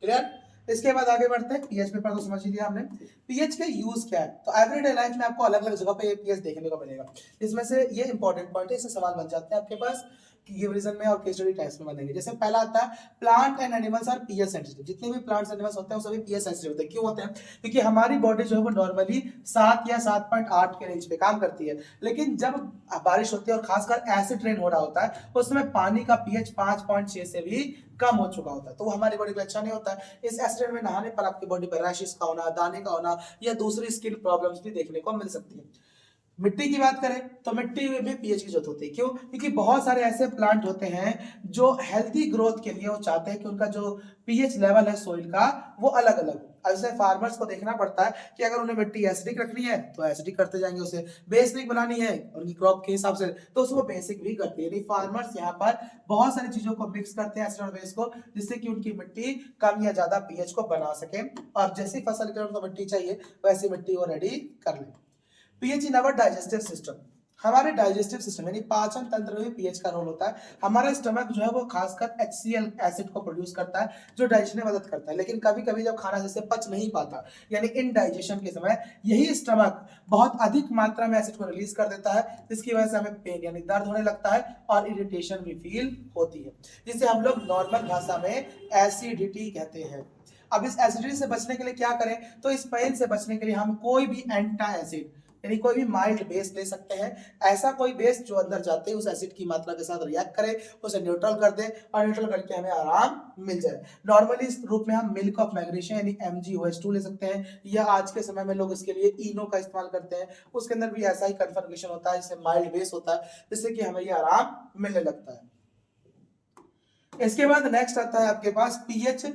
क्लियर? इसके बाद आगे बढ़ते हैं, पीएच पेपर तो समझ ही लिया हमने। पीएच के यूज क्या है, तो एवरीडे लाइफ में आपको अलग अलग जगह पे पीएच देखने को मिलेगा। इसमें से ये इंपॉर्टेंट पॉइंट है, इससे सवाल बन जाते हैं आपके पास कि रीजन में और केस स्टडी टाइप्स में बनेंगे। जैसे पहला आता है plant and animals are pH sensitive. जितने भी प्लांट्स एनिमल्स होते हैं वो सभी पीएच सेंसिटिव होते हैं। क्यों होते हैं? क्योंकि हमारी बॉडी जो है वो नॉर्मली 7 या 7.8 के रेंज पे काम करती है, लेकिन जब बारिश होती है और खासकर एसिड रेन हो रहा होता है उस समय पानी का पीएच 5.6 से भी कम हो चुका होता है, तो वो हमारी बॉडी के लिए अच्छा नहीं होता है। इस एसिड में नहाने पर आपकी बॉडी पर रैशेस का होना, दाने का होना या दूसरी स्किन प्रॉब्लम्स भी देखने को मिल सकती है। मिट्टी की बात करें तो मिट्टी में भी पीएच की जरूरत होती है। क्यों? क्योंकि बहुत सारे ऐसे प्लांट होते हैं जो हेल्थी ग्रोथ के लिए वो चाहते हैं कि उनका जो पीएच लेवल है सॉइल का वो अलग अलग हो। ऐसे फार्मर्स को देखना पड़ता है कि अगर उन्हें मिट्टी एसिडिक रखनी है तो एसिडिक करते जाएंगे, उसे बेसिक बनानी है उनकी क्रॉप के हिसाब से तो उसको बेसिक भी करते हैं। यानी फार्मर्स यहाँ पर बहुत सारी चीजों को मिक्स करते हैं एसिड और बेस को, जिससे कि उनकी मिट्टी कम या ज्यादा पीएच को बना सके, और जैसी फसल के लिए उनको मिट्टी चाहिए वैसी मिट्टी वो रेडी कर ले। पीएच इन अवर डाइजेस्टिव सिस्टम, हमारे डाइजेस्टिव सिस्टम यानी पाचन तंत्र में पीएच का रोल होता है। हमारा स्टमक जो है वो खासकर HCl एसिड को प्रोड्यूस करता है जो डाइजेशन में मदद करता है, लेकिन कभी कभी जब खाना जैसे पच नहीं पाता यानी इनडाइजेशन के समय यही स्टमक बहुत अधिक मात्रा में एसिड को रिलीज कर देता है, जिसकी वजह से हमें पेन यानी दर्द होने लगता है और इरिटेशन भी फील होती है, जिसे हम लोग नॉर्मल भाषा में एसिडिटी कहते हैं। अब इस एसिडिटी से बचने के लिए क्या करें, तो इस पेन से बचने के लिए हम कोई भी एंटा एसिड यानी कोई भी माइल्ड बेस ले सकते हैं। ऐसा कोई बेस जो अंदर जाते ही उस एसिड की मात्रा के साथ रिएक्ट करे, उसे न्यूट्रल कर दे और न्यूट्रल करके हमें आराम मिल जाए। नॉर्मली इस रूप में हम मिल्क ऑफ मैग्नीशिया यानी MgOH2 ले सकते हैं, या आज के समय में लोग इसके लिए इनो का इस्तेमाल करते हैं, उसके अंदर भी ऐसा ही कन्फर्मेशन होता है, जिससे माइल्ड बेस होता है, जिससे कि हमें ये आराम मिलने लगता है। इसके बाद नेक्स्ट आता है आपके पास पीएच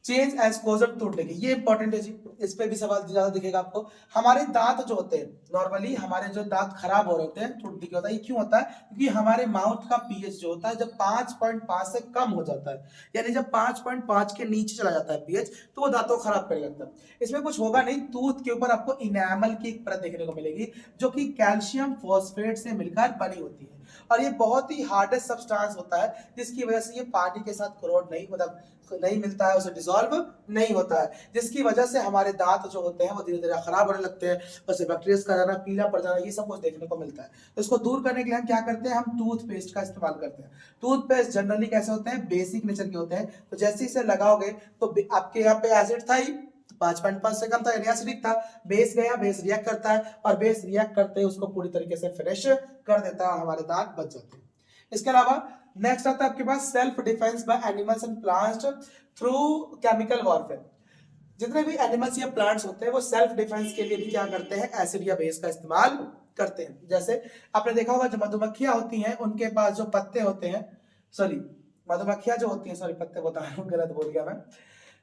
चेंज एज कॉजल टूटने की, ये इंपॉर्टेंट है जी, इस पे भी सवाल ज्यादा दिखेगा आपको। हमारे दांत जो होते हैं नॉर्मली हमारे जो दांत खराब हो रहे होते हैं, टूटने की होता है, ये क्यों होता है? क्योंकि हमारे माउथ का पीएच जो होता है जब 5.5 से कम हो जाता है, यानी जब 5.5 के नीचे चला जाता है पीएच, तो वो दांतों खराब करने लगता है। इसमें कुछ होगा नहीं, टूथ के ऊपर आपको इनेमल की एक परत देखने को मिलेगी जो कि कैल्शियम फॉस्फेट से मिलकर बनी होती है, और ये बहुत ही हार्डेस्ट सब्सटेंस होता है, जिसकी वजह से ये पानी के साथ कोरोड नहीं मतलब नहीं मिलता है, उसे डिसॉल्व नहीं होता है, जिसकी वजह से हमारे दांत जो होते हैं वो धीरे धीरे खराब होने लगते हैं, उससे बैक्टीरिया का जाना, पीला पड़ जाना, ये सब कुछ देखने को मिलता है। तो इसको दूर करने के लिए हम क्या करते हैं, हम टूथपेस्ट का इस्तेमाल करते हैं। टूथपेस्ट जनरली कैसे होते हैं, बेसिक नेचर के होते हैं, तो जैसे इसे लगाओगे तो आपके यहाँ पे एसिड था ही 5.5 से कम था यानी एसिडिक था, बेस गया, बेस रिएक्ट करता है और बेस रिएक्ट करते ही उसको पूरी तरीके से फ्रेश कर देता है, हमारे दांत बच जाते हैं। इसके अलावा नेक्स्ट आता है आपके पास self defence by animals and plants through chemical warfare. जितने भी एनिमल्स या प्लांट्स होते हैं वो सेल्फ डिफेंस के लिए भी क्या करते हैं, एसिड या बेस का इस्तेमाल करते हैं। जैसे आपने देखा होगा जो मधुमक्खियां होती हैं उनके पास जो पत्ते होते हैं, सॉरी मधुमक्खियां जो होती हैं, सॉरी पत्ते बता रहा हूं, गलत बोल गया मैं।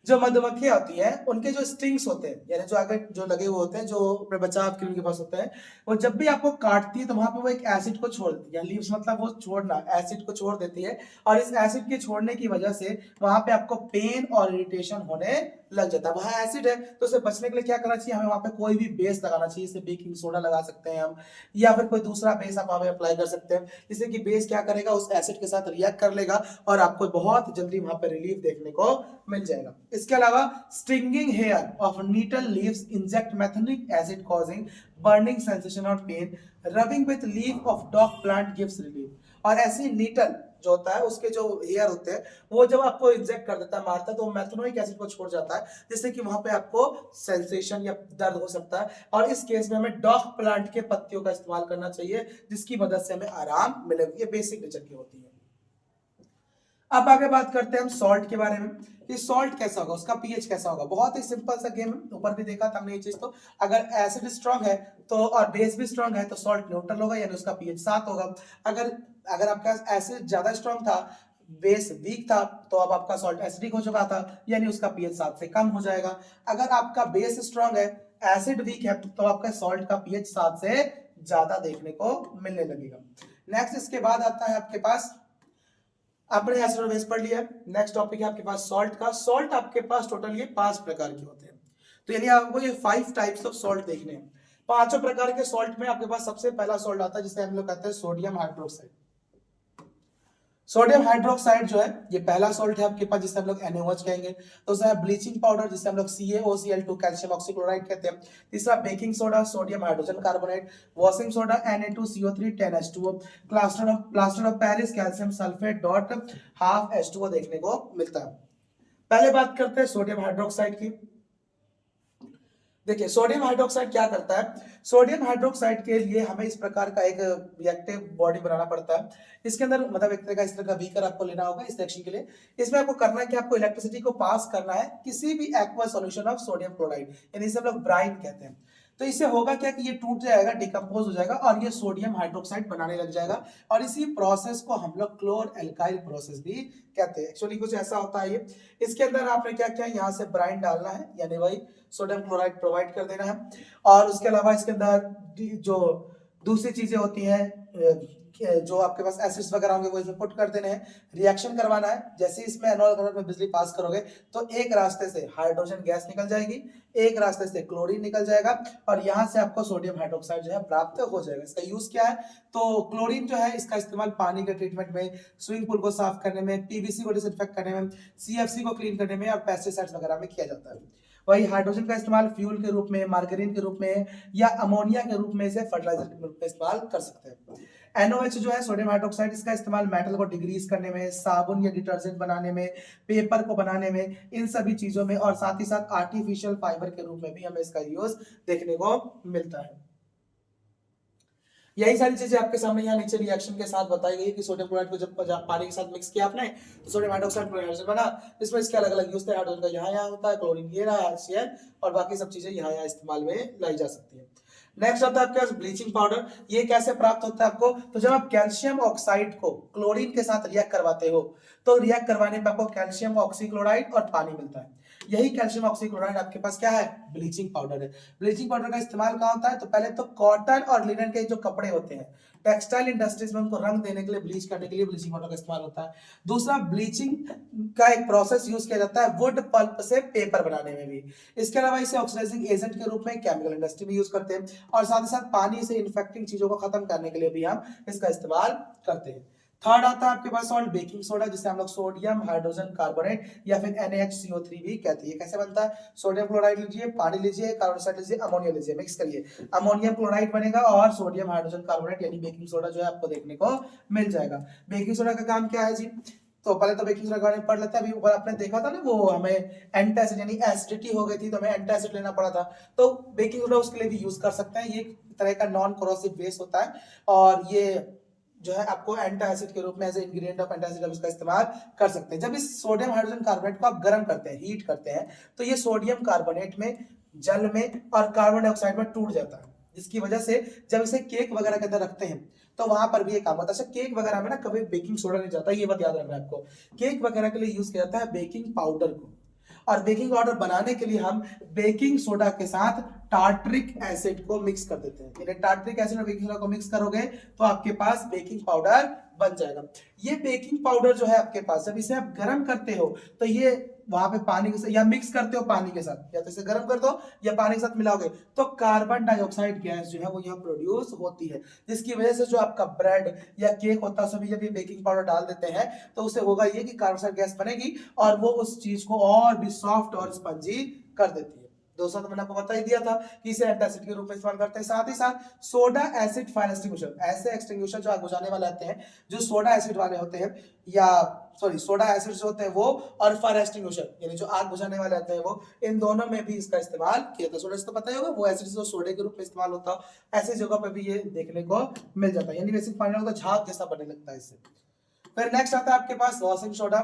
जो मधुमक्खियां होती हैं उनके जो स्टिंग्स होते हैं यानी जो आगे जो लगे हुए होते हैं जो अपने बचाव के लिए उनके पास होते हैं, वो जब भी आपको काटती है तो वहां पे वो एक एसिड को छोड़ देती है, लीव्स मतलब वो छोड़ना, एसिड को छोड़ देती है, और इस एसिड के छोड़ने की वजह से वहां पे आपको पेन और इरिटेशन होने लग जाता है। वहां एसिड है तो उसे बचने के लिए क्या करना चाहिए, हमें वहां पे कोई भी बेस लगाना चाहिए, जैसे बेकिंग सोडा लगा सकते हैं हम, या फिर कोई दूसरा बेस आप वहां पे अप्लाई कर सकते हैं, जिससे कि बेस क्या करेगा, उस एसिड के साथ रिएक्ट कर लेगा और आपको बहुत जल्दी वहां पे रिलीफ देखने को मिल जाएगा। इसके अलावा stinging hair of nettle leaves inject methanic acid causing burning sensation or pain. Rubbing with leaf of dog plant gives relief. और ऐसी नीटल जो होता है उसके जो हेयर होते हैं वो जब आपको इंजेक्ट कर देता है, मारता है, तो मैथनोइक एसिड को छोड़ जाता है, जिससे कि वहां पे आपको सेंसेशन या दर्द हो सकता है, और इस केस में हमें डॉग प्लांट के पत्तियों का इस्तेमाल करना चाहिए, जिसकी मदद से हमें आराम मिलेगा। ये बेसिक नेचर की होती है। अब आगे बात करते हैं हम सॉल्ट के बारे में कि सॉल्ट कैसा होगा, उसका पीएच कैसा होगा। बहुत ही सिंपल सा गेम है, ऊपर भी देखा था हमने ये चीज। तो अगर एसिड स्ट्रांग है तो और बेस भी स्ट्रांग है तो सॉल्ट न्यूट्रल होगा, यानी उसका पीएच 7 होगा। अगर अगर आपका एसिड ज्यादा स्ट्रांग था, बेस वीक था, तो अब आपका सॉल्ट एसिडिक हो चुका था, यानी उसका पीएच 7 से कम हो जाएगा। अगर आपका बेस स्ट्रांग है, एसिड वीक है, तो आपका सॉल्ट का पीएच 7 से ज्यादा देखने को मिलने लगेगा। नेक्स्ट इसके बाद आता है आपके पास, आपने एसिड और बेस पढ़ लिया। नेक्स्ट टॉपिक है आपके पास सॉल्ट का। सॉल्ट आपके पास टोटल ये 5 प्रकार के होते हैं, तो यानी आपको ये 5 टाइप्स ऑफ सॉल्ट देखने हैं। पांचों प्रकार के सॉल्ट में आपके पास सबसे पहला सॉल्ट आता है जिसे हम लोग कहते हैं सोडियम हाइड्रोक्साइड। सोडियम हाइड्रोक्साइड जो है ये पहला सॉल्ट है आपके पास, जिसे हम लोग NaOH कहेंगे। दूसरा ब्लीचिंग पाउडर, जिसे हम लोग CaOCl2 कैल्शियम ऑक्सीक्लोराइड कहते हैं। तीसरा baking soda, sodium hydrogen carbonate. Washing soda Na2CO3 10H2O। Plaster of Paris calcium sulphate dot half H2O देखने को मिलता है। पहले बात करते हैं सोडियम हाइड्रोक्साइड की। देखिए सोडियम हाइड्रोक्साइड क्या करता है। सोडियम हाइड्रोक्साइड के लिए हमें इस प्रकार का एक रिएक्टिव बॉडी बनाना पड़ता है। इसके अंदर मतलब एक तरह का इस तरह का बीकर आपको लेना होगा इस रिएक्शन के लिए। इसमें आपको करना है कि आपको इलेक्ट्रिसिटी को पास करना है किसी भी aqua solution of sodium chloride, यानी इसे हम लोग ब्राइन कहते हैं। तो इससे होगा क्या कि ये टूट जाएगा, डिकम्पोज हो जाएगा और ये सोडियम हाइड्रोक्साइड बनाने लग जाएगा। और इसी प्रोसेस को हम लोग क्लोर एल्काइल प्रोसेस भी कहते हैं। एक्चुअली कुछ ऐसा होता है ये। इसके अंदर आपने क्या क्या यहाँ से ब्राइन डालना है, यानी वही सोडियम क्लोराइड प्रोवाइड कर देना है। और उसके अलावा इसके अंदर जो दूसरी चीजें होती हैं जो आपके पास एसिड्स वगैरह होंगे वो इसमें पुट कर देने हैं, रिएक्शन करवाना है। जैसे इसमें एनोल करंट में बिजली पास करोगे तो एक रास्ते से हाइड्रोजन गैस निकल जाएगी, एक रास्ते से क्लोरीन निकल जाएगा और यहाँ से आपको सोडियम हाइड्रोक्साइड जो है प्राप्त हो जाएगा। इसका यूज क्या है, तो क्लोरीन जो है इसका इस्तेमाल पानी के ट्रीटमेंट में, स्विमिंग पूल को साफ करने में, पीवीसी को डिसइंफेक्ट करने में, सीएफसी को क्लीन करने में और पेस्टिसाइड्स वगैरह में किया जाता है। वही हाइड्रोजन का इस्तेमाल फ्यूल के रूप में, मार्गरीन के रूप में या अमोनिया के रूप में इसे फर्टिलाइजर के रूप में इस्तेमाल कर सकते हैं। NaOH जो है सोडियम हाइड्रोक्साइड, इसका इस्तेमाल मेटल को डिग्रीज करने में, साबुन या डिटर्जेंट बनाने में, पेपर को बनाने में, इन सभी चीजों में, और साथ ही साथ आर्टिफिशियल फाइबर के रूप में भी हमें इसका यूज देखने को मिलता है। यही सारी चीजें आपके सामने यहाँ नीचे रिएक्शन के साथ बताई गई कि सोडियम क्लोराइड को जब पानी के साथ मिक्स किया आपने तो सोडियम हाइड्रोक्साइड हाइड्रोजन बना। इसमें इसके अलग अलग यूज थे, हाइड्रोजन का यहाँ होता है, क्लोरीन ये रहा HCl, और बाकी सब चीजें यहाँ इस्तेमाल में लाई जा सकती है। नेक्स्ट आता है आपके पास ब्लीचिंग पाउडर। ये कैसे प्राप्त होता है आपको, तो जब आप कैल्शियम ऑक्साइड को क्लोरीन के साथ रिएक्ट करवाते हो तो रिएक्ट करवाने पर आपको कैल्शियम ऑक्सीक्लोराइड और पानी मिलता है। यही कैल्शियम ऑक्सीक्लोराइड आपके पास क्या है, ब्लीचिंग पाउडर है। ब्लीचिंग पाउडर का इस्तेमाल कहाँ होता है, तो पहले तो कॉटन और लिनन के जो कपड़े होते हैं, टेक्सटाइल इंडस्ट्रीज में उनको रंग देने के लिए, ब्लीच करने के लिए ब्लीचिंग पाउडर का इस्तेमाल होता है। दूसरा ब्लीचिंग का एक प्रोसेस यूज किया जाता है वुड पल्प से पेपर बनाने में भी। इसके अलावा इसे ऑक्सीडाइजिंग एजेंट के रूप में केमिकल इंडस्ट्री में यूज करते हैं, और साथ ही साथ पानी से इन्फेक्टिंग चीजों को खत्म करने के लिए भी हम इसका इस्तेमाल करते हैं। थर्ड आता है आपके पास सॉल्ट बेकिंग सोडा, जिसे हम लोग सोडियम हाइड्रोजन कार्बोनेट या फिर NaHCO3 भी कहते हैं। कैसे बनता है, सोडियम क्लोराइड लीजिए, पानी लीजिए, कार्बन डाइऑक्साइड लीजिए, अमोनिया लीजिए, मिक्स करिए, अमोनियम क्लोराइड बनेगा और सोडियम हाइड्रोजन कार्बोनेट यानी बेकिंग सोडा जो है आपको देखने को मिल जाएगा। बेकिंग सोडा का काम क्या है जी, तो पहले तो बेकिंग सोडा के बारे में पढ़ लेते हैं। अभी ऊपर आपने देखा था ना, वो हमें एंटासिड यानी एसिडिटी हो गई थी तो हमें एंटासिड लेना पड़ा था, तो बेकिंग सोडा उसके लिए भी यूज कर सकते हैं। ये एक तरह का नॉन कोरोसिव बेस होता है और ये जो है आपको एंटासिड के रूप में as a ingredient of antacid आप इसका इस्तेमाल कर सकते हैं। जब इस सोडियम हाइड्रोजन कार्बोनेट को आप गर्म करते हैं, हीट करते हैं, तो ये सोडियम कार्बोनेट में, जल में और कार्बन डाइऑक्साइड में टूट जाता है, जिसकी वजह से जब इसे केक वगैरह के अंदर रखते हैं तो वहां पर भी ये काम होता है। अच्छा, केक वगैरह में ना कभी बेकिंग सोडा नहीं जाता, ये बात याद रखना है आपको। केक वगैरह के लिए यूज किया जाता है बेकिंग पाउडर को, और बेकिंग पाउडर बनाने के लिए हम बेकिंग सोडा के साथ टार्टरिक एसिड को मिक्स कर देते हैं। यानी टार्टरिक एसिड और बेकिंग सोडा को मिक्स करोगे तो आपके पास बेकिंग पाउडर बन जाएगा। ये बेकिंग पाउडर जो है आपके पास, जब इसे आप गर्म करते हो तो ये वहां पे पानी के साथ या मिक्स करते हो पानी के साथ, या तो इसे गर्म कर दो या पानी के साथ मिलाओगे तो कार्बन डाइऑक्साइड गैस जो है वो यहाँ प्रोड्यूस होती है, जिसकी वजह से जो आपका ब्रेड या केक होता है उसमें जब ये बेकिंग पाउडर डाल देते हैं तो उससे होगा ये कि कार्बन डाइऑक्साइड गैस बनेगी और वो उस चीज को और भी सॉफ्ट और स्पंजी कर देती है। दोस्तों तो मैंने आपको बता ही दिया था कि इसे एंटासिड के रूप में इस्तेमाल करते हैं। साथ ही साथ सोडा एसिड फायर एक्सटिंग्विशर, ऐसे एक्सटिंग्विशर जो आग बुझाने वाले आते हैं, जो सोडा एसिड वाले होते हैं, या सॉरी सोडा एसिड जो होते हैं वो, और फायर एक्सटिंग्विशर यानी जो आग बुझाने वाले आते हैं वो, इन दोनों में भी इसका इस्तेमाल किया जाता है। सोडा तो पता ही होगा, वो एसिड जो सोडे के रूप में इस्तेमाल होता है, ऐसी जगह पे भी ये देखने को मिल जाता है। यानी बेसिक फाइनल होता है, झाग जैसा बनने लगता है इससे। फिर नेक्स्ट आता है आपके पास वॉशिंग सोडा।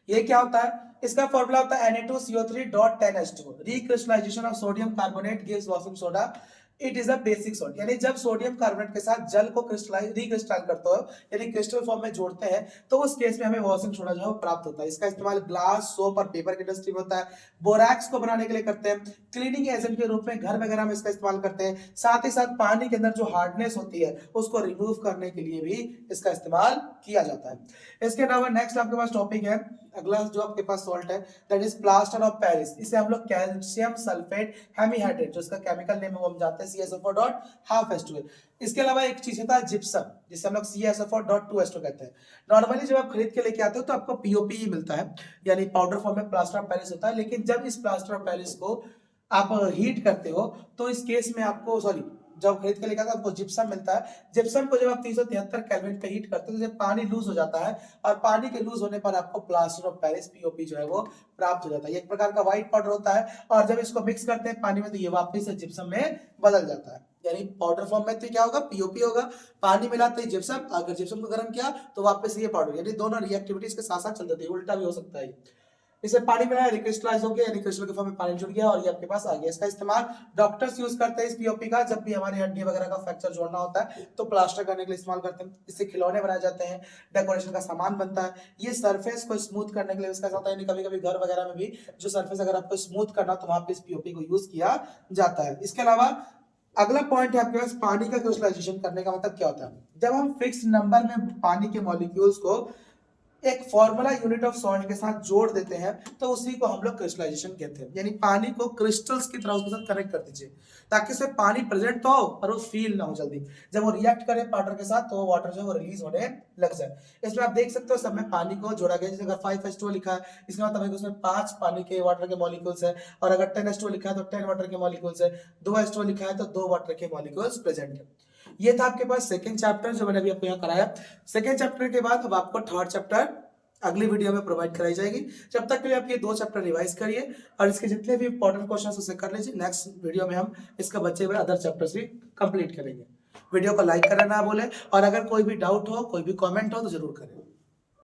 ये क्या होता है? इसका फॉर्मूला होता है Na2CO3.10H2। Recrystallisation of sodium carbonate gives washing soda. It is a basic salt, यानी जब सोडियम कार्बोनेट के साथ जल को रिक्रिस्टलाइज करते हो यानी क्रिस्टल फॉर्म में जोड़ते हैं तो उस केस में हमें वॉशिंग सोडा जो है प्राप्त होता है। इसका इस्तेमाल ग्लास, सोप और पेपर की इंडस्ट्री में होता है। बोरैक्स को बनाने के लिए करते हैं। क्लीनिंग एजेंट के रूप में घर वगैरह में इसका इस्तेमाल करते हैं। साथ ही साथ पानी के अंदर जो हार्डनेस होती है उसको रिमूव करने के लिए भी इसका इस्तेमाल किया जाता है। इसके अलावा नेक्स्ट आपके पास टॉपिक है, अगला जो आपके पास सॉल्ट है that is plaster of Paris. इसे हम लोग कैल्शियम सल्फेट हेमीहाइड्रेट, जो इसका केमिकल नेम है वो हम जानते हैं CaSO4.12H2। इसके अलावा एक चीज होता है जिप्सम, जिसे हम लोग CaSO4.2H2 कहते हैं। नॉर्मली जब आप खरीद के लेके आते हो तो आपको POP ही मिलता है, यानी पाउडर फॉर्म में प्लास्टर ऑफ पेरिस होता है। लेकिन जब इस प्लास्टर ऑफ पेरिस को आप हीट करते हो तो इस केस में आपको जब खरीद के लेकर आता है आपको जिप्सम मिलता है। जिप्सम को जब आप 373 केल्विन पे हीट करते हो तो जब पानी लूज हो जाता है और पानी के लूज होने पर आपको प्लास्टर ऑफ पेरिस POP जो है वो प्राप्त हो जाता है। ये एक प्रकार का व्हाइट पाउडर होता है और जब इसको मिक्स करते हैं पानी में तो ये वापस से जिप्सम में बदल जाता है, यानी पाउडर फॉर्म में तो क्या होगा? POP होगा। पानी मिलाते ही जिप्सम, अगर जिप्सम को गर्म किया तो वापस ये पाउडर, यानी दोनों रिएक्टिविटीज के साथ साथ चलते थे, उल्टा भी हो सकता है। इसे पानी में रिक्रिस्टलाइज हो गया, क्रिस्टल के फॉर्म में पानी जुड़ गया और ये आपके पास आ गया। इसका इस्तेमाल डॉक्टर्स यूज करते हैं इस POP का, जब भी हमारी हड्डी वगैरह का फ्रैक्चर जोड़ना होता है तो प्लास्टर करने के लिए इस्तेमाल करते हैं। इससे खिलौने बनाए जाते हैं, डेकोरेशन का सामान बनता है। ये सरफेस को स्मूथ करने के लिए इसका होता है, कभी कभी घर वगैरह में भी जो सरफेस अगर आपको स्मूथ करना तो वहां पे इस POP को यूज किया जाता है। इसके अलावा अगला पॉइंट है आपके पास पानी का क्रिस्टलाइजेशन करने का मतलब क्या होता है? जब हम फिक्स नंबर में पानी के मॉलिक्यूल्स को एक फॉर्मूला यूनिट ऑफ सॉल्ट के साथ जोड़ देते हैं तो उसी को हम लोग क्रिस्टलाइजेशन कहते हैं। यानी पानी को क्रिस्टल्स की तरह उसके साथ कनेक्ट कर दीजिए ताकि उसमें पानी प्रेजेंट तो हो पर वो फील ना हो जल्दी। जब वो रिएक्ट करे पाउडर के साथ तो वो वाटर जो है वो रिलीज होने लग जाए। इसमें आप देख सकते हो सब में पानी को जोड़ा गया, जैसे अगर 5H2O लिखा है इसका मतलब है कि उसमें 5 पानी के वाटर के मॉलिक्यूल्स है, और अगर 10H2O लिखा है तो 10 वाटर के मॉलिक्यूल्स है, 2H2O लिखा है तो 2 वाटर के मॉलिक्यूल्स प्रेजेंट है। ये था आपके पास सेकंड चैप्टर जो मैंने अभी आपको यहाँ कराया। सेकंड चैप्टर के बाद अब आपको थर्ड चैप्टर अगली वीडियो में प्रोवाइड कराई जाएगी। जब तक के लिए आप ये 2 चैप्टर रिवाइज करिए और इसके जितने भी इंपॉर्टेंट क्वेश्चंस उसे कर लीजिए। नेक्स्ट वीडियो में हम इसका बचे हुए अदर चैप्टर्स भी कंप्लीट करेंगे। वीडियो को लाइक करना ना भूलें और अगर कोई भी डाउट हो, कोई भी कमेंट हो तो जरूर करें।